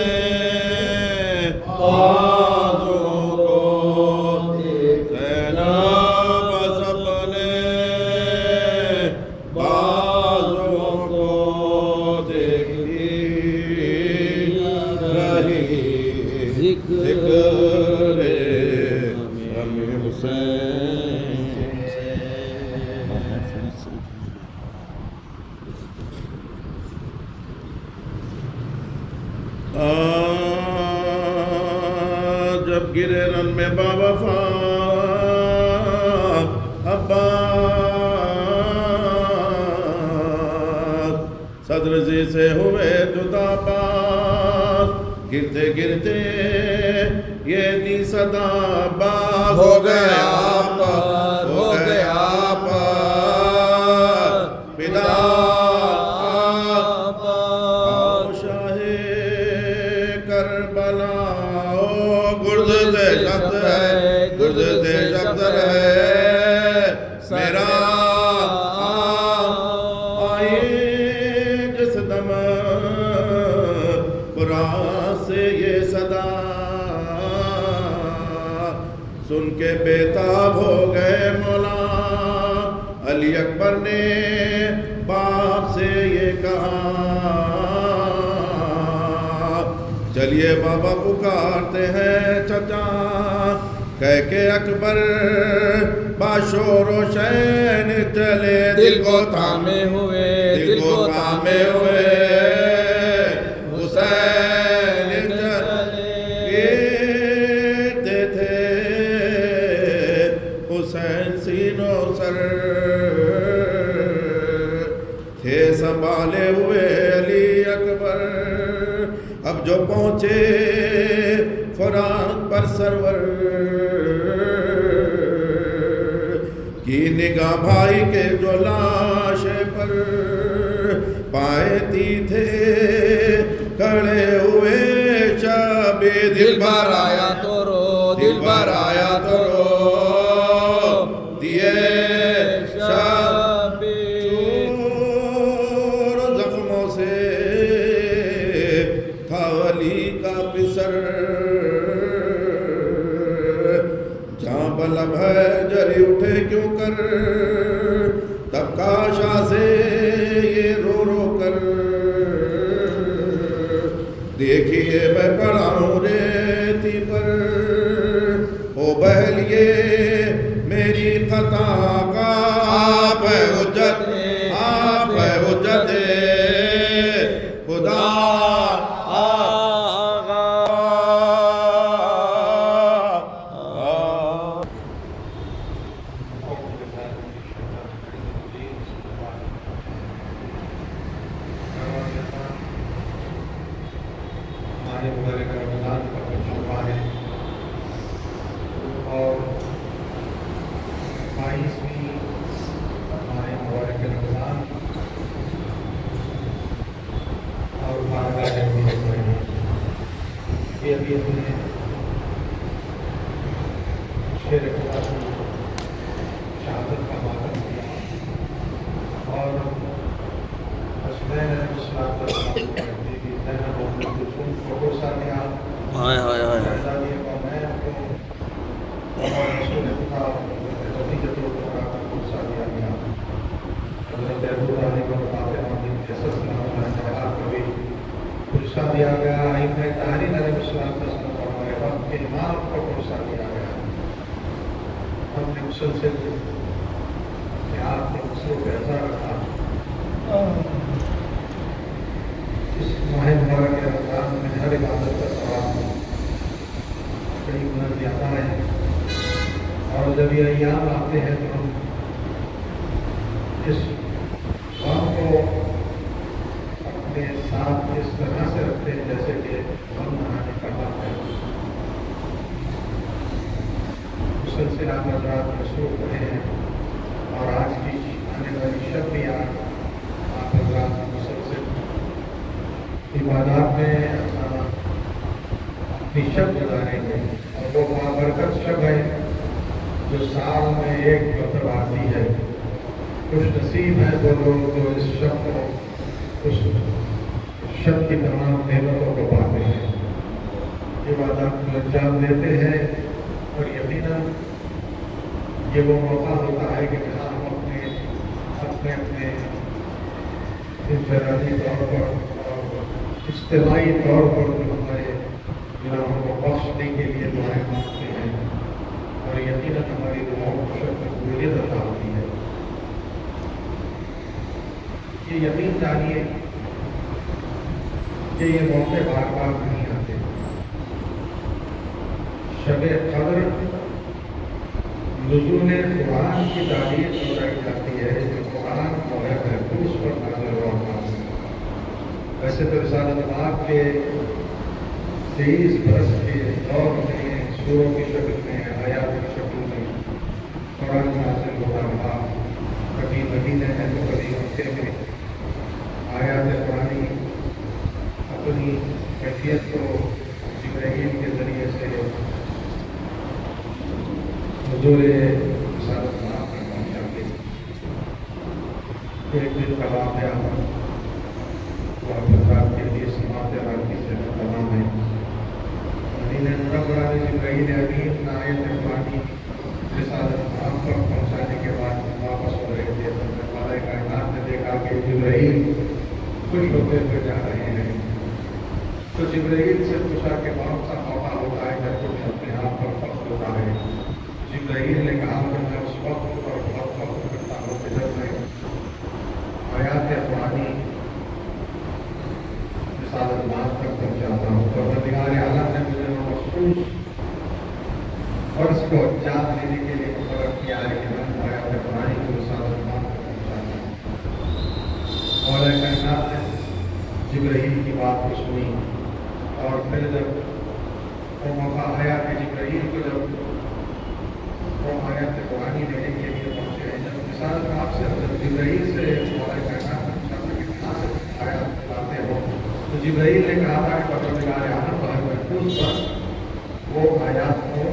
بازوں کو زینب اپنے بازوں کو دیکھتی رہی ذکر غم حسین جب گرے رن میں باوفا عباس صدر زی سے ہوئے جدا پاس گرتے گرتے یہ دی صدا باز ہو گیا پر ہو گیا پر فدا شاہ کربلا گرد سے شبد ہے گرد سے شبد ہے میرا آئے جس دم قرآن سے یہ صدا سن کے بیتاب ہو گئے مولا علی اکبر نے باپ سے یہ کہا چلیے بابا پکارتے ہیں چچا کہہ کے اکبر باشور و شین چلے دل کو تھامے ہوئے دل کو تھامے ہوئے حسین چلے تھے حسین سینوں سر تھے سنبھالے ہوئے علی اکبر اب جو پہنچے فرات پر سرور کی نگاہ بھائی کے جو لاش پر پائتی تھے کھڑے ہوئے شب دل بھر آیا تو رو دل بھر آیا تو رو دیے شب چور زخموں سے تھا علی کا پسر جہاں بلب ہے جری اٹھے کیوں کر تب کاشا سے یہ رو رو کر دیکھیے میں پڑا ہوں ریتی پر ہو بہلیے میری خطا کا آپ ہے حجت خدا ماہ مبارک رمضان کا تجربہ ہے اور 22ویں ماہ مبارک رمضان اور بارگاہ رحمت میں یہ ابھی ہم نے شیر خدا کی شہادت کا ماتم کیا اور حسنین علیہ السلام کا زینب و ام کلثوم کو حصہ دیا ہائے ہائے ہائے ہائے شہزادی کونین کو اور رسول خدا خدیجۃ الکبریٰ کا حصہ دیا گیا حضرت ابو طالب اور فاطمہ بنت اسد سلام اللہ علیہ کو بھی حصہ دیا گیا ائمہ طاہرین علیہ السلام اور وقت کے امام کو حصہ دیا گیا ہم نے مسلسل آپ نے مسلم ایسا رکھا اس ماہ مبارک رمضان میں ہر عبادت کا ثواب کئی گنا زیادہ ہے اور جب یہ ایام آتے ہیں تو ہم اس غم کو اپنے ساتھ اس طرح سے رکھتے ہیں جیسے کہ غم منانے کا وقت ہے مسلسل آپ حضرات مصروف رہے ہیں اور آج کی آنے والی شب بھی آپ حضرات مسلسل عبادات میں اپنی شب گزاریں گے اور وہ بابرکت شب ہے جو سال میں ایک مرتبہ آتی ہے خوش نصیب ہے وہ لوگ جو اس شب کو اس شب کی تمام نعمتوں کو پاتے ہیں عبادات کو انجام دیتے ہیں اور یقیناً یہ وہ موقع ہوتا ہے کہ جہاں ہم اپنے انفرادی طور پر اور اجتماعی طور پر جو ہمارے گناہوں کو بخشنے کے لیے دعائیں مانگتے ہیں اور یقیناً ہماری دعاؤں کو شب قبولیت عطا ہوتی ہے یہ یقین جانیے کہ یہ موقع بار بار نہیں آتے شب قدر نزول قرآن کی تعریف بتائی جاتی ہے جو قرآن کو ہے محفوظ پر نازل ہوا ویسے تو رسالت پاک کے 23 برس کے دور میں سوروں کی شکل میں آیات کی شکل میں قرآن نازل ہوتا رہا کبھی مدینے میں تو کبھی مکے میں آیات قرآنی اپنی کیفیت کو جبرائیل کے ذریعے سے حضور رسالت پاک تک پہنچاتے ایک دن کا واقعہ وہ حضرات کے لیے سماعت عربی سے تمام ہے مدینہ منورہ میں جبرائیل امین آیت قرآنی رسالت پاک تک پہنچانے کے بعد واپس ہو رہے تھے تو مالائے کائنات نے دیکھا کہ جبرائیل خوش ہوتے ہوئے جا رہے ہیں تو جبرائیل سے پوچھا کہ کون سا موقع ہوتا ہے جب کچھ اپنے آپ پر فخر ہوتا ہے جبرائیل نے کہا کہ میں اس وقت پر بہت فخر کرتا ہوں کہ جب میں آیات قرآنی رسالت پاک تک پہنچاتا ہوں تو پروردگار اعلیٰ نے مجھے مخصوص فرض کو انجام دینے کے لیے مقرر کیا ہے کہ میں آیات قرآنی کو رسالت پاک تک پہنچاتا ہوں مولا کائنات نے جبرائیل کی بات کو سنی اور پھر جب وہ موقع آیا کہ جبرائیل کو جب وہ آیات قرآنی دینے کے لیے پہنچے ہیں جب مثال آپ سے جبرائیل سے مولا کائنات نے پوچھا تھا کہ کہاں سے آیات لاتے ہو تو جبرائیل نے کہا تھا کہ پروردگار اعلیٰ پر محفوظ پر وہ آیات کو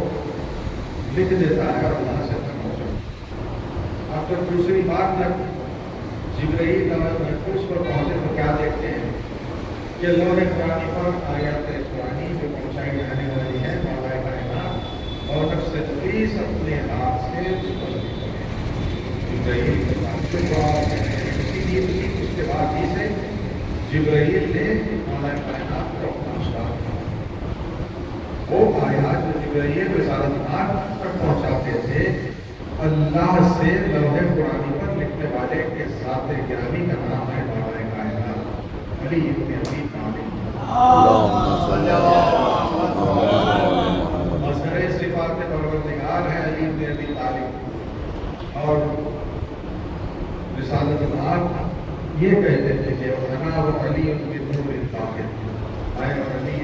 لکھ دیتا ہے اور اللہ سے تک پہنچا آپ پر دوسری بات جب جبرائیل محفوظ پر پہنچے تو کیا دیکھتے ہیں کہ لوح قرآنی پر آیات قرآنی جو پہنچائی جانے والی ہے مولا کائنات اور نفس تفیس اپنے ہاتھ سے اس پر جبرائیل کے ساتھ اسی لیے اس کے بعد ہی سے جبرائیل نے مولا کائنات کو اپنا اسٹارٹ کیا وہ آیات جو جبرائیل رسالت پاک تک پہنچاتے تھے اللہ سے لوح قرآنی پر لکھنے والے کے ذات گرامی کا نام ہے مولا کائنات علی ابن ابی طالب مظہر صفات پروردگار ہے علی ابن ابی طالب اور رسالت پاک یہ کہتے تھے کہ انا و علی ابن نور طاہر میں اور علی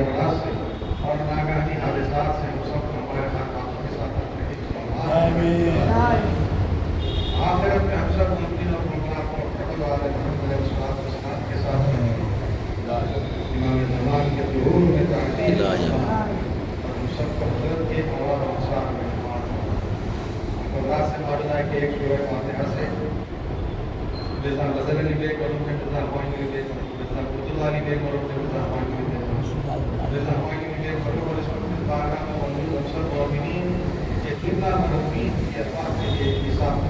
امراض سے اور ناگہانی حادثات سے ہم سب کو ہمارے خاندانوں کے ساتھ اپنے حفظ و امان میں آخرت میں ہم سب ممکن اور ممکن کو فضل والے محمد علیہ السلام کے ساتھ امام زمان کے ظہور میں تعلیم اور ہم سب کو حضرت کے مواد انصار میں سے معلوم ہے کہ ایک سورہ فاتحہ سے جیسا غزل علی بیگ اور ان کے جیسا ہوائیں علی بیگ جیسا قطب علی بیگ اور ان کے جیسا ہوائیں علی بیگ جیسا ہوائیں علی بیگ اور اس وقت اس بارگاہ میں موجود اکثر مومنین کے کتنا مرمین کی اطلاع کے لیے حساب